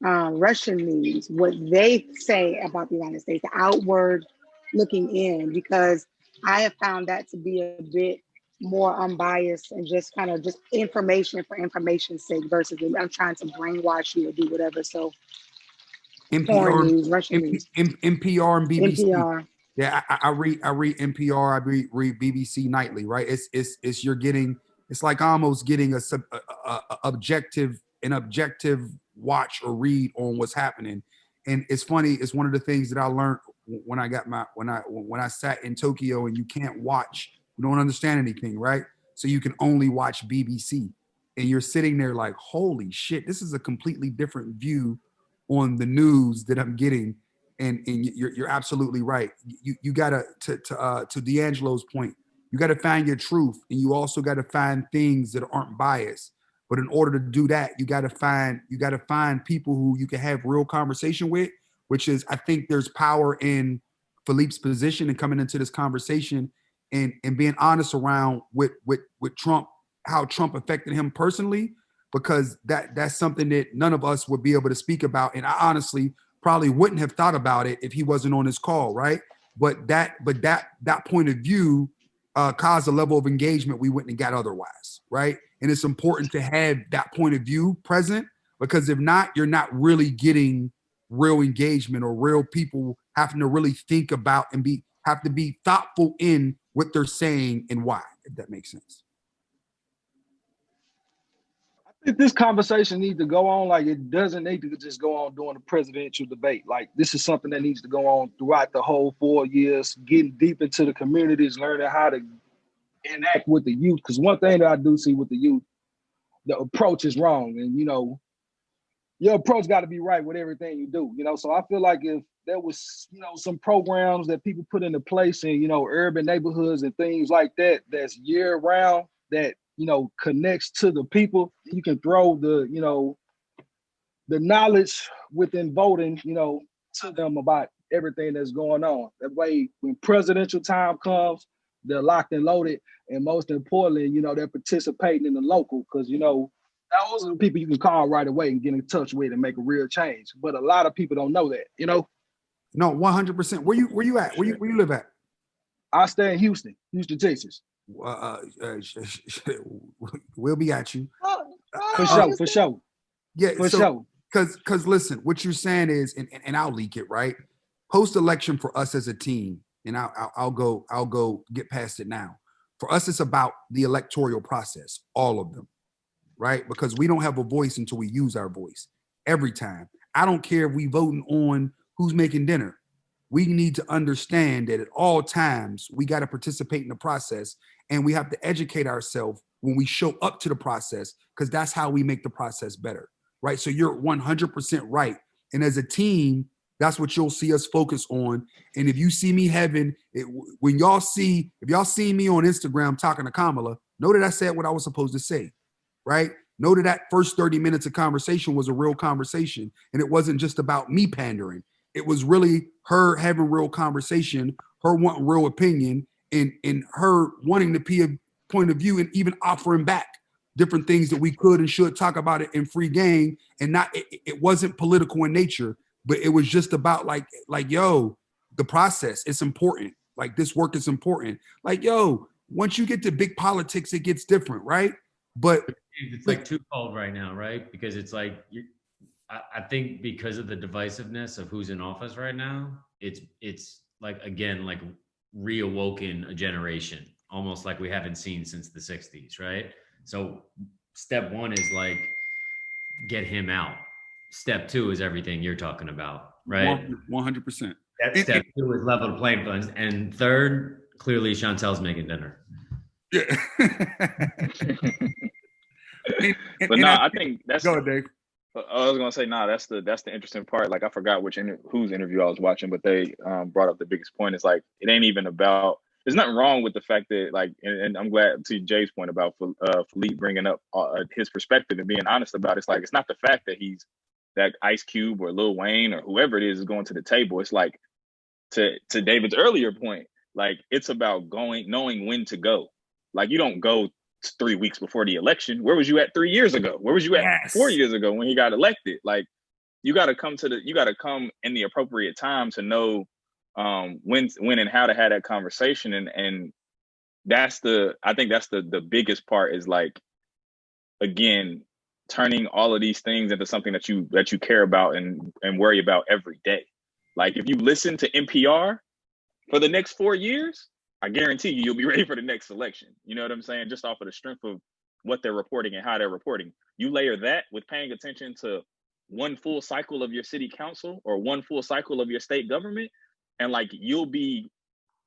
Russian news, what they say about the United States, the outward looking in, because I have found that to be a bit more unbiased and just kind of just information for information's sake versus I'm trying to brainwash you or do whatever. So foreign news, Russian news, NPR and BBC. NPR. Yeah, I read NPR, I read BBC nightly, right? It's you're getting, it's like almost getting an objective watch or read on what's happening. And it's funny, it's one of the things that I learned when I sat in Tokyo, and you can't watch, you don't understand anything, right? So you can only watch BBC. And you're sitting there like, holy shit, this is a completely different view on the news that I'm getting. And you're absolutely right. You gotta to D'Angelo's point, you gotta find your truth, and you also gotta find things that aren't biased. But in order to do that, you gotta find people who you can have real conversation with, which is, I think there's power in Philippe's position and coming into this conversation and being honest around with Trump, how Trump affected him personally, because that's something that none of us would be able to speak about. And I honestly probably wouldn't have thought about it if he wasn't on this call, right? But that point of view caused a level of engagement we wouldn't have got otherwise, right? And it's important to have that point of view present, because if not, you're not really getting real engagement or real people having to really think about and have to be thoughtful in what they're saying and why, if that makes sense. I think this conversation needs to go on. Like, it doesn't need to just go on during the presidential debate. Like, this is something that needs to go on throughout the whole 4 years, getting deep into the communities, learning how to enact with the youth. Because one thing that I do see with the youth, the approach is wrong. And, your approach got to be right with everything you do, So I feel like if there was, some programs that people put into place in, urban neighborhoods and things like that, that's year round, that, connects to the people, you can throw the knowledge within voting, to them about everything that's going on. That way, when presidential time comes, they're locked and loaded. And most importantly, they're participating in the local, because, those are the people you can call right away and get in touch with and make a real change. But a lot of people don't know that, No, 100%. Where you at? Where you live at? I stay in Houston, Texas. We'll be at you. For sure. Yeah, for sure. Because listen, what you're saying is, and I'll leak it, right? Post-election for us as a team, and I'll go get past it now. For us, it's about the electoral process, all of them, right? Because we don't have a voice until we use our voice every time. I don't care if we voting on who's making dinner. We need to understand that at all times, we got to participate in the process, and we have to educate ourselves when we show up to the process, because that's how we make the process better, right? So you're 100% right. And as a team, that's what you'll see us focus on. And if you see me having it, if y'all see me on Instagram talking to Kamala, know that I said what I was supposed to say, right? Know that first 30 minutes of conversation was a real conversation, and it wasn't just about me pandering. It was really her having real conversation, her wanting real opinion, and her wanting to be a point of view, and even offering back different things that we could and should talk about it in free game. And not, it wasn't political in nature, but it was just about like, yo, the process, it's important. Like, this work is important. Like, yo, once you get to big politics, it gets different, right? But it's like twofold right now, right? Because it's like, I think because of the divisiveness of who's in office right now, it's like, again, like reawoken a generation, almost like we haven't seen since the 60s, right? So step one is like, get him out. Step two is everything you're talking about, right? 100%. Step two is level the playing field. And third, clearly Chantel's making dinner. Yeah. But no, I think that's. Go ahead, Dave. I was gonna say, that's the interesting part. Like, I forgot whose interview I was watching, but they brought up the biggest point. It's like, it ain't even about. There's nothing wrong with the fact that, like, and I'm glad to Jay's point about Philippe bringing up his perspective and being honest about it. It's like, it's not the fact that Ice Cube or Lil Wayne or whoever it is going to the table. It's like, to David's earlier point, like, it's about knowing when to go. Like, you don't go 3 weeks before the election. Where was you at 3 years ago? Where was you at 4 years ago when he got elected? Like, you got to come in the appropriate time to know when and how to have that conversation. And I think that's the biggest part, is like, again, turning all of these things into something that you care about and worry about every day. Like, if you listen to NPR, for the next 4 years, I guarantee you'll be ready for the next election. You know what I'm saying? Just off of the strength of what they're reporting and how they're reporting. You layer that with paying attention to one full cycle of your city council or one full cycle of your state government, and like you'll be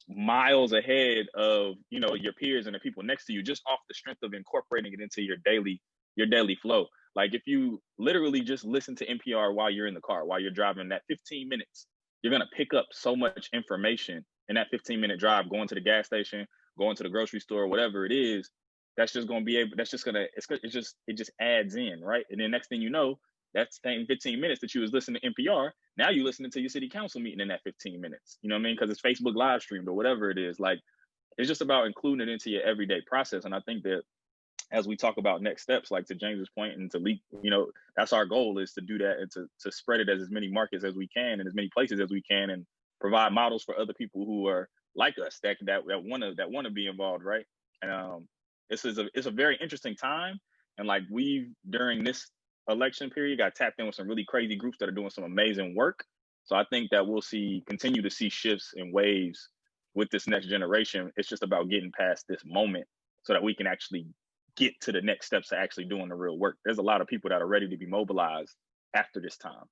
miles ahead of, you know, your peers and the people next to you just off the strength of incorporating it into your daily flow. Like if you literally just listen to NPR while you're in the car, while you're driving, that 15 minutes, you're going to pick up so much information in that 15-minute drive, going to the gas station, going to the grocery store, whatever it is. That's just going to be able, that's just going to, it just adds in, right? And then next thing you know, that same 15 minutes that you was listening to NPR, now you're listening to your city council meeting in that 15 minutes. You know what I mean? Because it's Facebook live streamed or whatever it is. Like, it's just about including it into your everyday process. And I think that as we talk about next steps, like to James's point and to leak, you know, that's our goal, is to do that and to spread it as many markets as we can and as many places as we can, and provide models for other people who are like us that want to be involved, right? And it's a very interesting time. And like during this election period, got tapped in with some really crazy groups that are doing some amazing work. So I think that we'll continue to see shifts and waves with this next generation. It's just about getting past this moment so that we can actually get to the next steps to actually doing the real work. There's a lot of people that are ready to be mobilized after this time.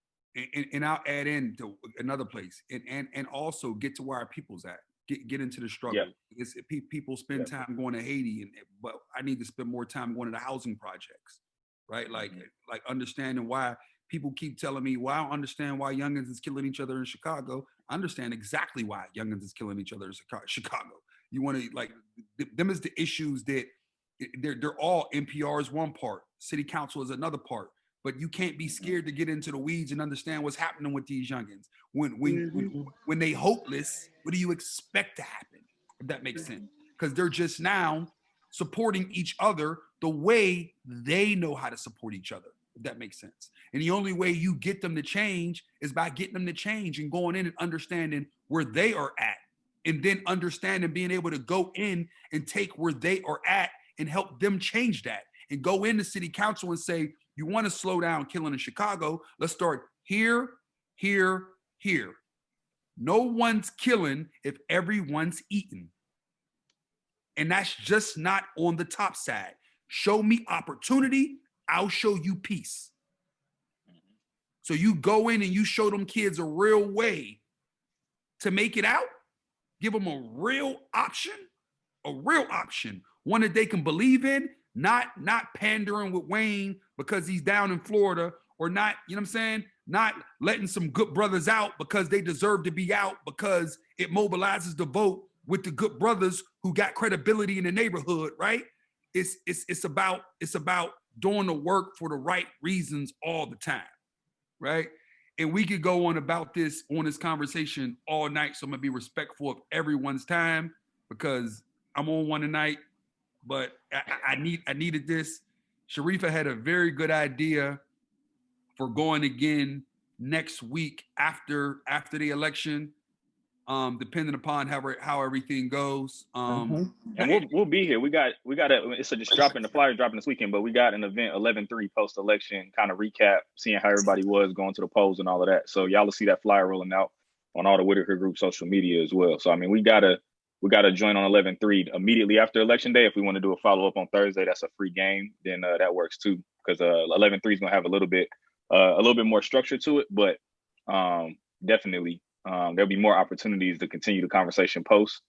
And I'll add in to another place, and also get to where our people's at. Get into the struggle. Yeah. People spend time going to Haiti, but I need to spend more time going to the housing projects, right? Like understanding why people keep telling me, well, I don't understand why youngins is killing each other in Chicago. I understand exactly why youngins is killing each other in Chicago. You want to, like, them is the issues that they're all. NPR is one part, city council is another part. But you can't be scared to get into the weeds and understand what's happening with these youngins. When they hopeless, what do you expect to happen? If that makes sense. Because they're just now supporting each other the way they know how to support each other, if that makes sense. And the only way you get them to change is by getting them to change and going in and understanding where they are at. And then understanding, being able to go in and take where they are at and help them change that. And go into city council and say, you want to slow down killing in Chicago? Let's start here, here, here. No one's killing if everyone's eating. And that's just not on the top side. Show me opportunity, I'll show you peace. So you go in and you show them kids a real way to make it out. Give them a real option, one that they can believe in. Not pandering with Wayne because he's down in Florida, or not, you know what I'm saying? Not letting some good brothers out because they deserve to be out, because it mobilizes the vote with the good brothers who got credibility in the neighborhood, right? It's about doing the work for the right reasons all the time, right? And we could go on about this conversation all night, so I'm gonna be respectful of everyone's time because I'm on one tonight. But I needed this. Sharifa had a very good idea for going again next week after the election, depending upon how everything goes. And we'll be here. We got it's just dropping, the flyer dropping this weekend, but we got an event 11/3 post election kind of recap, seeing how everybody was going to the polls and all of that. So y'all will see that flyer rolling out on all the Whitaker Group social media as well. So I mean, we gotta join on 11/3 immediately after election day. If we want to do a follow up on Thursday, that's a free game. Then that works too, because 11/3 is gonna have a little bit more structure to it. But definitely there'll be more opportunities to continue the conversation post.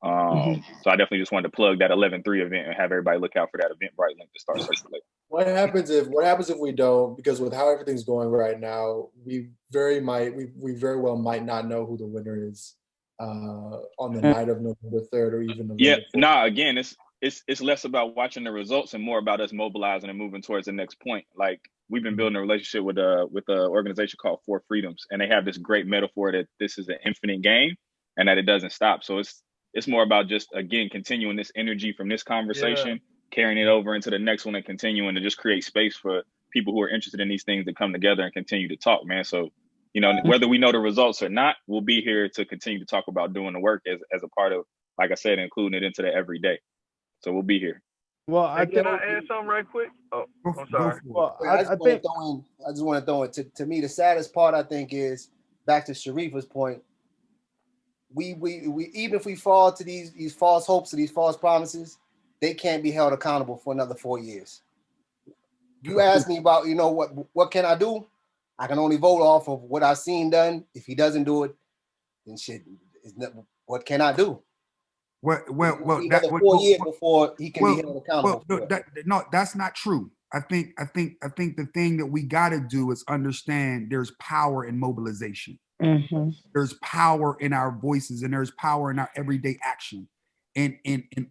So I definitely just wanted to plug that 11/3 event and have everybody look out for that Eventbrite link to start circulating. What happens if we don't? Because with how everything's going right now, we very well might not know who the winner is on the night of November 3rd or even November 4th. Again, it's less about watching the results and more about us mobilizing and moving towards the next point. Like, we've been building a relationship with an organization called Four Freedoms, and they have this great metaphor that this is an infinite game and that it doesn't stop. So it's more about just, again, continuing this energy from this conversation, carrying it over into the next one, and continuing to just create space for people who are interested in these things to come together and continue to talk, man. So, you know, whether we know the results or not, we'll be here to continue to talk about doing the work as a part of, like I said, including it into the everyday. So we'll be here. Well, can I add something right quick? Oh, I'm sorry. Well, I just want to throw it. To me, the saddest part, I think, is back to Sharifa's point. we even if we fall to these false hopes or these false promises, they can't be held accountable for another 4 years. You ask me about, what can I do? I can only vote off of what I've seen done. If he doesn't do it, then shit, what can I do? Well, another 4 years before he can be held accountable for it. No, that's not true. I think the thing that we got to do is understand there's power in mobilization. Mm-hmm. There's power in our voices, and there's power in our everyday action. And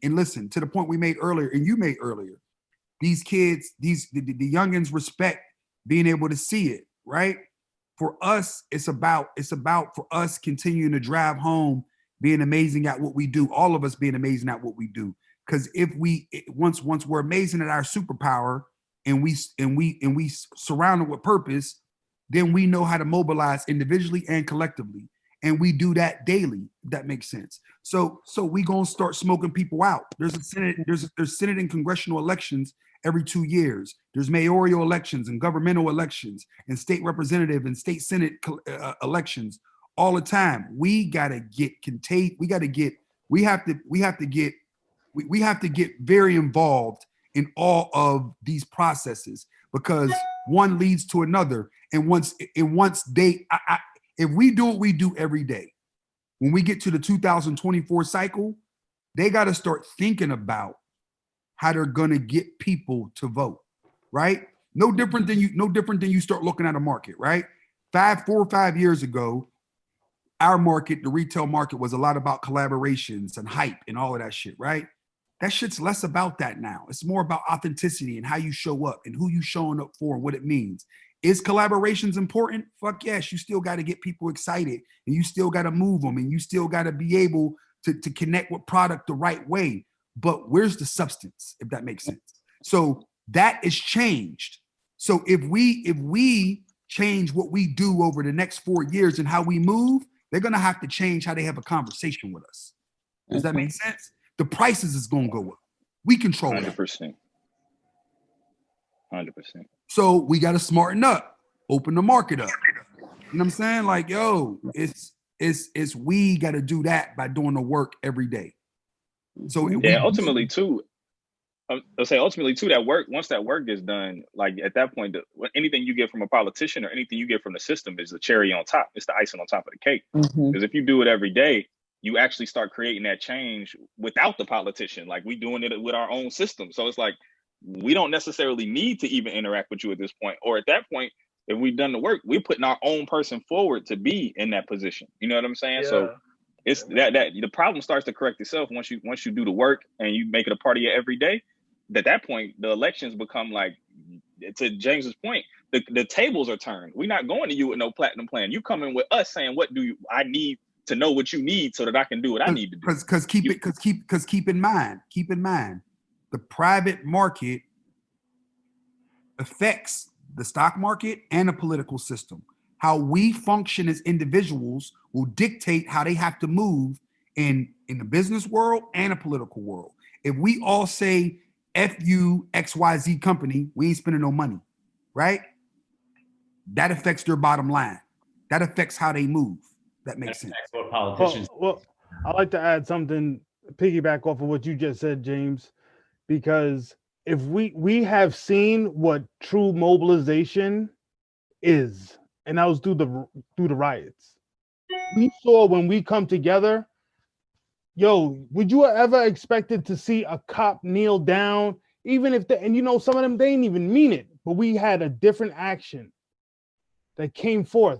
listen, to the point we made earlier, and you made earlier, these kids, the youngins respect being able to see it, right? For us, it's about for us continuing to drive home, being amazing at what we do, all of us being amazing at what we do. Because if once we're amazing at our superpower and we surround it with purpose, then we know how to mobilize individually and collectively. And we do that daily, if that makes sense. So we gonna start smoking people out. There's Senate and congressional elections every 2 years. There's mayoral elections and governmental elections and state representative and state Senate elections all the time. We gotta get contained. We have to get very involved in all of these processes, because one leads to another. And once if we do what we do every day, when we get to the 2024 cycle, they got to start thinking about how they're going to get people to vote, right? No different than you start looking at a market, right? 4 or 5 years ago, our market, the retail market, was a lot about collaborations and hype and all of that shit, right? That shit's less about that now. It's more about authenticity and how you show up and who you showing up for and what it means. Is collaborations important? Fuck yes. You still got to get people excited, and you still got to move them, and you still got to be able to connect with product the right way. But where's the substance, if that makes sense? So that is changed. So if we change what we do over the next 4 years and how we move, they're going to have to change how they have a conversation with us. Does that make sense? The prices is going to go up. We control 100%. 100%. So we got to smarten up, open the market up. You know what I'm saying? Like, yo, it's we got to do that by doing the work every day. So ultimately too, that work, once that work is done, like at that point, anything you get from a politician or anything you get from the system is the cherry on top. It's the icing on top of the cake. Because if you do it every day, you actually start creating that change without the politician. Like, we doing it with our own system. So it's like, we don't necessarily need to even interact with you at this point. Or at that point, if we've done the work, we're putting our own person forward to be in that position. You know what I'm saying? Yeah. So it's that the problem starts to correct itself once you do the work and you make it a part of your every day. At that point, the elections become like, to James's point, the tables are turned. We're not going to you with no platinum plan. You coming with us saying, what do I need to know what you need so that I can do what I need to do. Because keep in mind, the private market affects the stock market and the political system. How we function as individuals will dictate how they have to move in the business world and the political world. If we all say F you XYZ company, we ain't spending no money, right? That affects their bottom line. That affects how they move. That makes sense. What politicians. Well, I'd like to add something, piggyback off of what you just said, James, because if we have seen what true mobilization is, and that was through the riots. We saw when we come together, yo, would you ever expected to see a cop kneel down, even if some of them, they didn't even mean it, but we had a different action that came forth.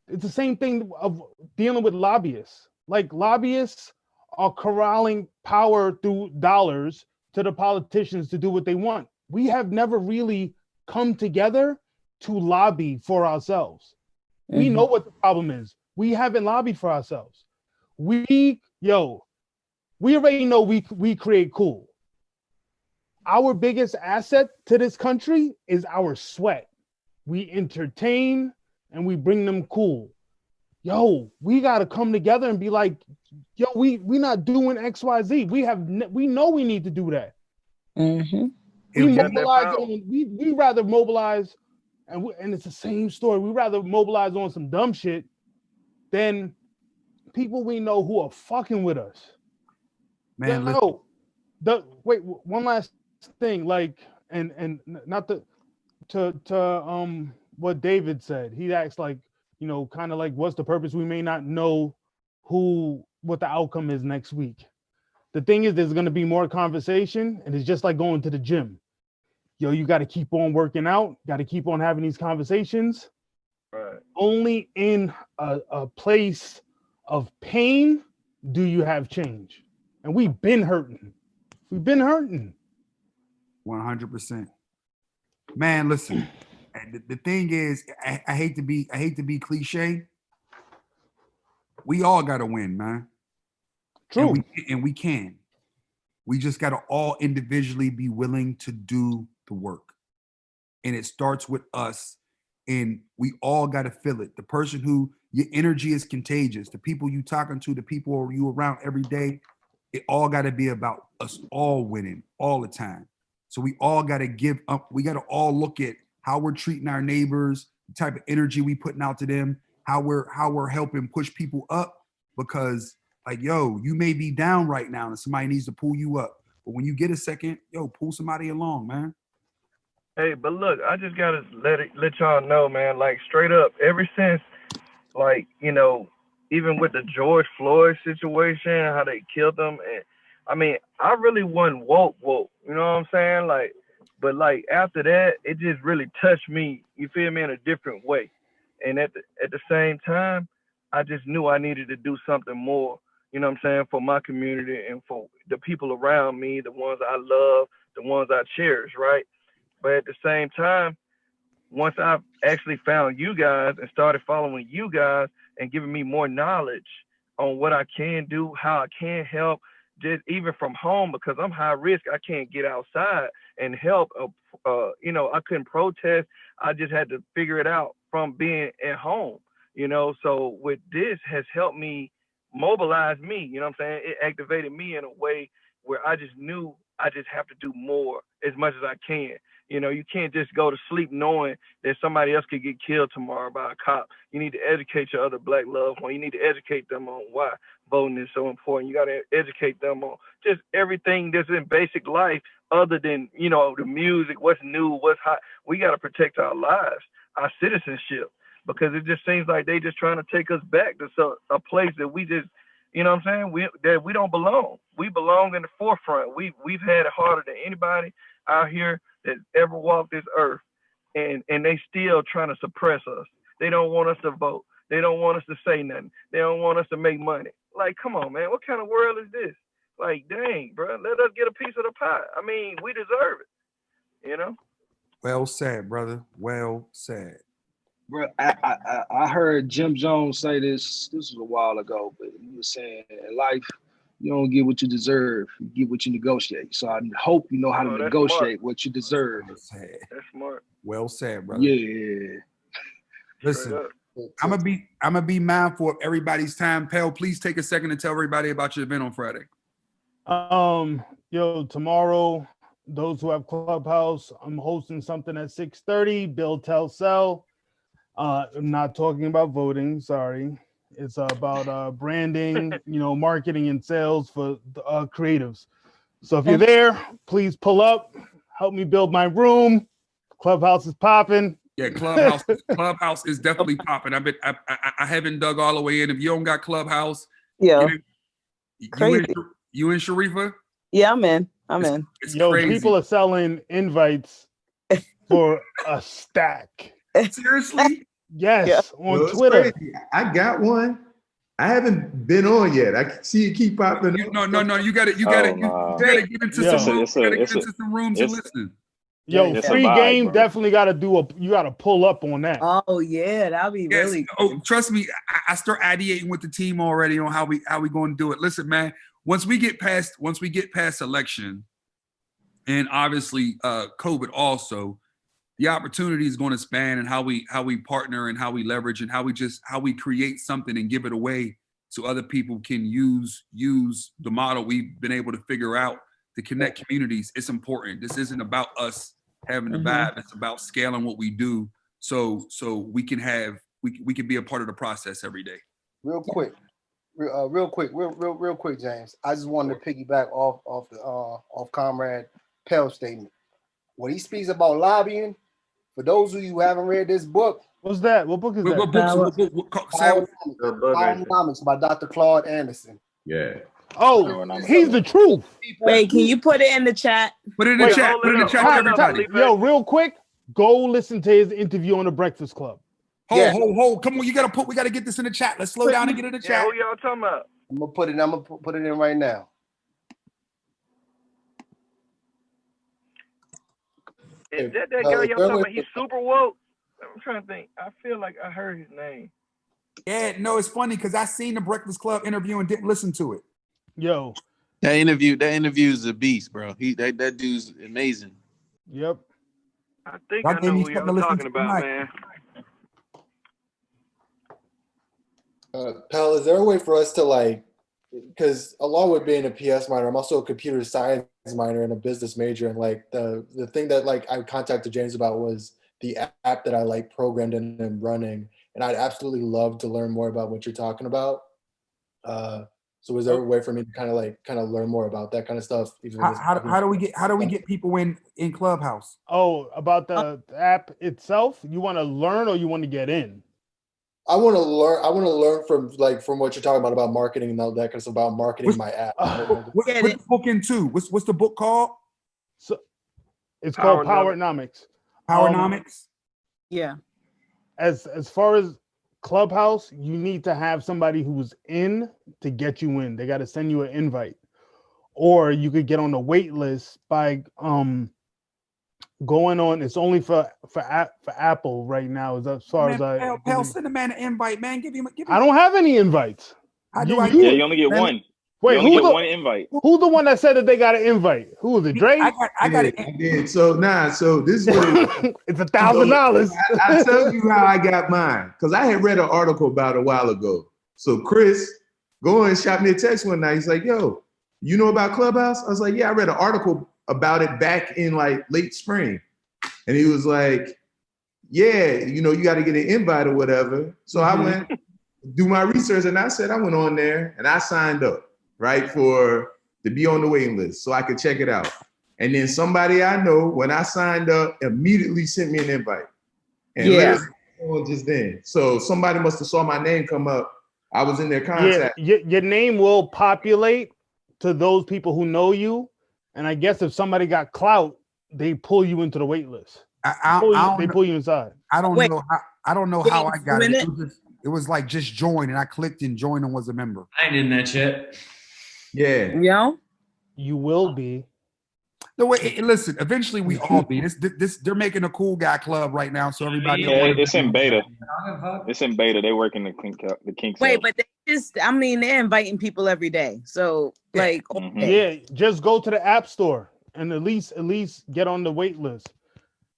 It's the same thing of dealing with lobbyists. Like, lobbyists are corralling power through dollars to the politicians to do what they want. We have never really come together to lobby for ourselves. We know what the problem is. We haven't lobbied for ourselves. We already know we create cool. Our biggest asset to this country is our sweat. We entertain and we bring them cool. Yo, we got to come together and be like, yo, we not doing XYZ. We know we need to do that. We rather mobilize, and it's the same story. We rather mobilize on some dumb shit than people we know who are fucking with us. Man, listen. Yo, wait, one last thing, like, and not to what David said. He asked, like, you know, kind of like, what's the purpose? We may not know what the outcome is next week. The thing is, there's going to be more conversation, and it's just like going to the gym. Yo, you got to keep on working out, got to keep on having these conversations. Right. Only in a place of pain do you have change. And we've been hurting. 100%. Man, listen. The thing is, I hate to be cliche. We all gotta win, man. True. And we can. We just gotta all individually be willing to do the work. And it starts with us. And we all gotta feel it. The person who your energy is contagious, the people you talking to, the people you around every day, it all gotta be about us all winning all the time. So we all gotta give up. We gotta all look at how we're treating our neighbors, the type of energy we putting out to them, how we're helping push people up. Because, like, yo, you may be down right now and somebody needs to pull you up. But when you get a second, yo, pull somebody along, man. Hey, but look, I just gotta let y'all know, man, like, straight up, ever since, like, you know, even with the George Floyd situation, how they killed him, and I mean, I really wasn't woke, you know what I'm saying? Like, but like after that, it just really touched me, you feel me, in a different way. And at the same time, I just knew I needed to do something more, you know what I'm saying, for my community and for the people around me, the ones I love, the ones I cherish, right? But at the same time, once I've actually found you guys and started following you guys and giving me more knowledge on what I can do, how I can help, just even from home, because I'm high risk, I can't get outside and help. You know, I couldn't protest. I just had to figure it out from being at home, you know. So with this has helped me mobilize me, you know what I'm saying? It activated me in a way where I just knew I just have to do more as much as I can. You know, you can't just go to sleep knowing that somebody else could get killed tomorrow by a cop. You need to educate your other black loved one. You need to educate them on why voting is so important. You got to educate them on just everything that's in basic life other than, you know, the music, what's new, what's hot. We got to protect our lives, our citizenship, because it just seems like they just trying to take us back to a place that we just, you know what I'm saying, that we don't belong. We belong in the forefront. We've had it harder than anybody out here that ever walked this earth, and they still trying to suppress us. They don't want us to vote. They don't want us to say nothing. They don't want us to make money. Like, come on, man. What kind of world is this? Like, dang, bro. Let us get a piece of the pie. I mean, we deserve it, you know? Well said, brother. Well said. Bro, I heard Jim Jones say this was a while ago, but he was saying in life, you don't get what you deserve, you get what you negotiate. So I hope you know how to negotiate what you deserve. That's smart. Well said, brother. Yeah. Listen, I'm gonna be mindful of everybody's time. Pell, please take a second to tell everybody about your event on Friday. Yo, tomorrow, those who have Clubhouse, I'm hosting something at 6:30. Bill Tell Sell. I'm not talking about voting. Sorry, it's about branding, you know, marketing and sales for creatives. So if you're there, please pull up. Help me build my room. Clubhouse is popping. Yeah, Clubhouse is definitely popping. I haven't dug all the way in. If you don't got Clubhouse, yeah, crazy. You in Sharifa? Yeah, I'm in. It's Yo, crazy. People are selling invites for a stack. Seriously? Yes, on Twitter. Crazy. I got one. I haven't been on yet. I see it keep popping up. No. You got to get into some rooms and listen. Yo, free game, definitely got to you got to pull up on that. Oh yeah, that'd be really good. Oh, trust me, I start ideating with the team already on how we going to do it. Listen, man, once we get past election, and obviously COVID also, the opportunity is going to span and how we partner and how we leverage and how we create something and give it away so other people can use the model we've been able to figure out to connect communities. It's important. This isn't about us having the vibe. It's about scaling what we do so we can be a part of the process every day. Real quick, real quick, James. I just wanted to piggyback off Comrade Pell's statement. When he speaks about lobbying, for those of you who haven't read this book, what's that? What book is that? Powernomics by Dr. Claude Anderson. Yeah. Oh, he's the truth. Wait, can you put it in the chat? Put it in the chat. Put it in the chat, everybody. Yo, real quick, go listen to his interview on the Breakfast Club. Hold. Come on, we gotta get this in the chat. Let's slow down and get in the chat. Who y'all talking about? I'm gonna put it in right now. Is that guy y'all talking about? He's super woke. I'm trying to think. I feel like I heard his name. Yeah, no, it's funny because I seen the Breakfast Club interview and didn't listen to it. Yo, that interview is a beast, bro. That dude's amazing. Yep. I think I know who y'all talking about, man. Pal, is there a way for us to because along with being a PS minor, I'm also a computer science minor and a business major, and the thing that I contacted James about was the app that I programmed and running, and I'd absolutely love to learn more about what you're talking about. So is there a way for me to kind of learn more about that kind of stuff? How do we get people in Clubhouse? Oh, about the app itself? You want to learn or you want to get in? I want to learn. I want to learn from what you're talking about marketing and all that kind of stuff, about marketing my app. What's the book into? What's the book called? So it's called Powernomics. Powernomics. Yeah. As far as Clubhouse, you need to have somebody who's in to get you in. They got to send you an invite, or you could get on the wait list by going on. It's only for Apple right now. As far as Pell, send a man an invite, man. Give him. I don't have any invites. You only get one. Wait, you only get one invite. Who's the one that said that they got an invite? Who was it? Dre? I got it. I did. So this is what it's $1,000. I tell you how I got mine, because I had read an article about a while ago. So Chris, and shot me a text one night. He's like, "Yo, you know about Clubhouse?" I was like, "Yeah, I read an article about it back in late spring." And he was like, "Yeah, you got to get an invite or whatever." So I went do my research, and I went on there and I signed up, right, to be on the waiting list so I could check it out. And then somebody I know, when I signed up, immediately sent me an invite. And just then. So somebody must have saw my name come up. I was in their contact. Yeah, your name will populate to those people who know you. And I guess if somebody got clout, they pull you into the wait list. They pull you inside. I don't know. I don't know how I got it. It was like just join, and I clicked and joined and was a member. I ain't in that shit. Yeah. Yeah. You will be. No way. Listen, eventually we all be. This they're making a cool guy club right now, so everybody. Yeah, it's in beta. It's in beta. They working the kinks. Wait, but they're inviting people every day. So yeah, just go to the App Store and at least get on the wait list.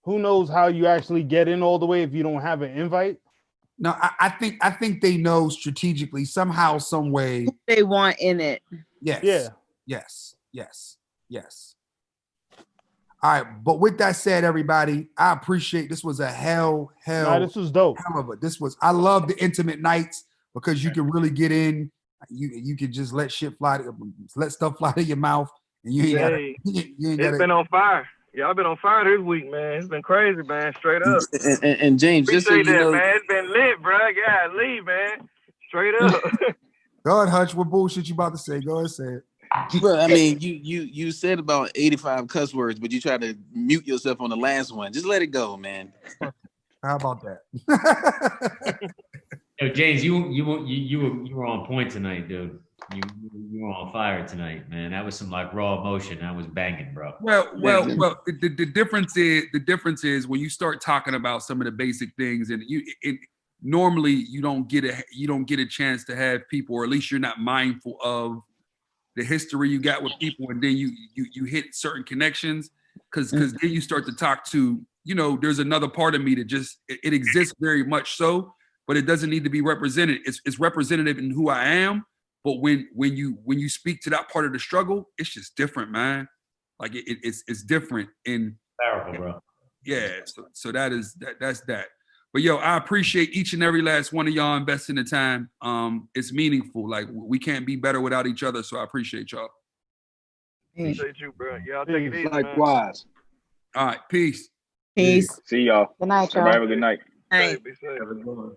Who knows how you actually get in all the way if you don't have an invite? No, I think they know strategically somehow, some way who they want in it. Yes. Yeah. Yes. All right, but with that said, everybody, I appreciate this was a hell. This was dope. I love the intimate nights because you can really get in. You can just let stuff fly to your mouth, and you ain't got. It's been on fire. Y'all been on fire this week, man. It's been crazy, man. Straight up. And James, just so you know, man, it's been lit, bro. Yeah, leave, man. Straight up. Go ahead, Hutch. What bullshit you about to say? Go ahead, say it. Bro, I mean, you said about 85 cuss words, but you tried to mute yourself on the last one. Just let it go, man. How about that? Yo, James, you were on point tonight, dude. You were on fire tonight, man. That was some raw emotion. That was banging, bro. Well. The difference is when you start talking about some of the basic things, and normally you don't get a chance to have people, or at least you're not mindful of the history you got with people, and then you hit certain connections because then you start to talk to, there's another part of me that just it exists very much so, but it doesn't need to be represented. It's representative in who I am. But when you speak to that part of the struggle, it's just different, man. Like it's different. Powerful, bro. Yeah. So that's that. But yo, I appreciate each and every last one of y'all investing the time. It's meaningful. Like we can't be better without each other. So I appreciate y'all. Appreciate you, bro. Y'all take it easy, man. Likewise. All right, peace. Peace. See y'all. Good night, y'all. Everybody have a good night. Night. Be safe. Have a good one.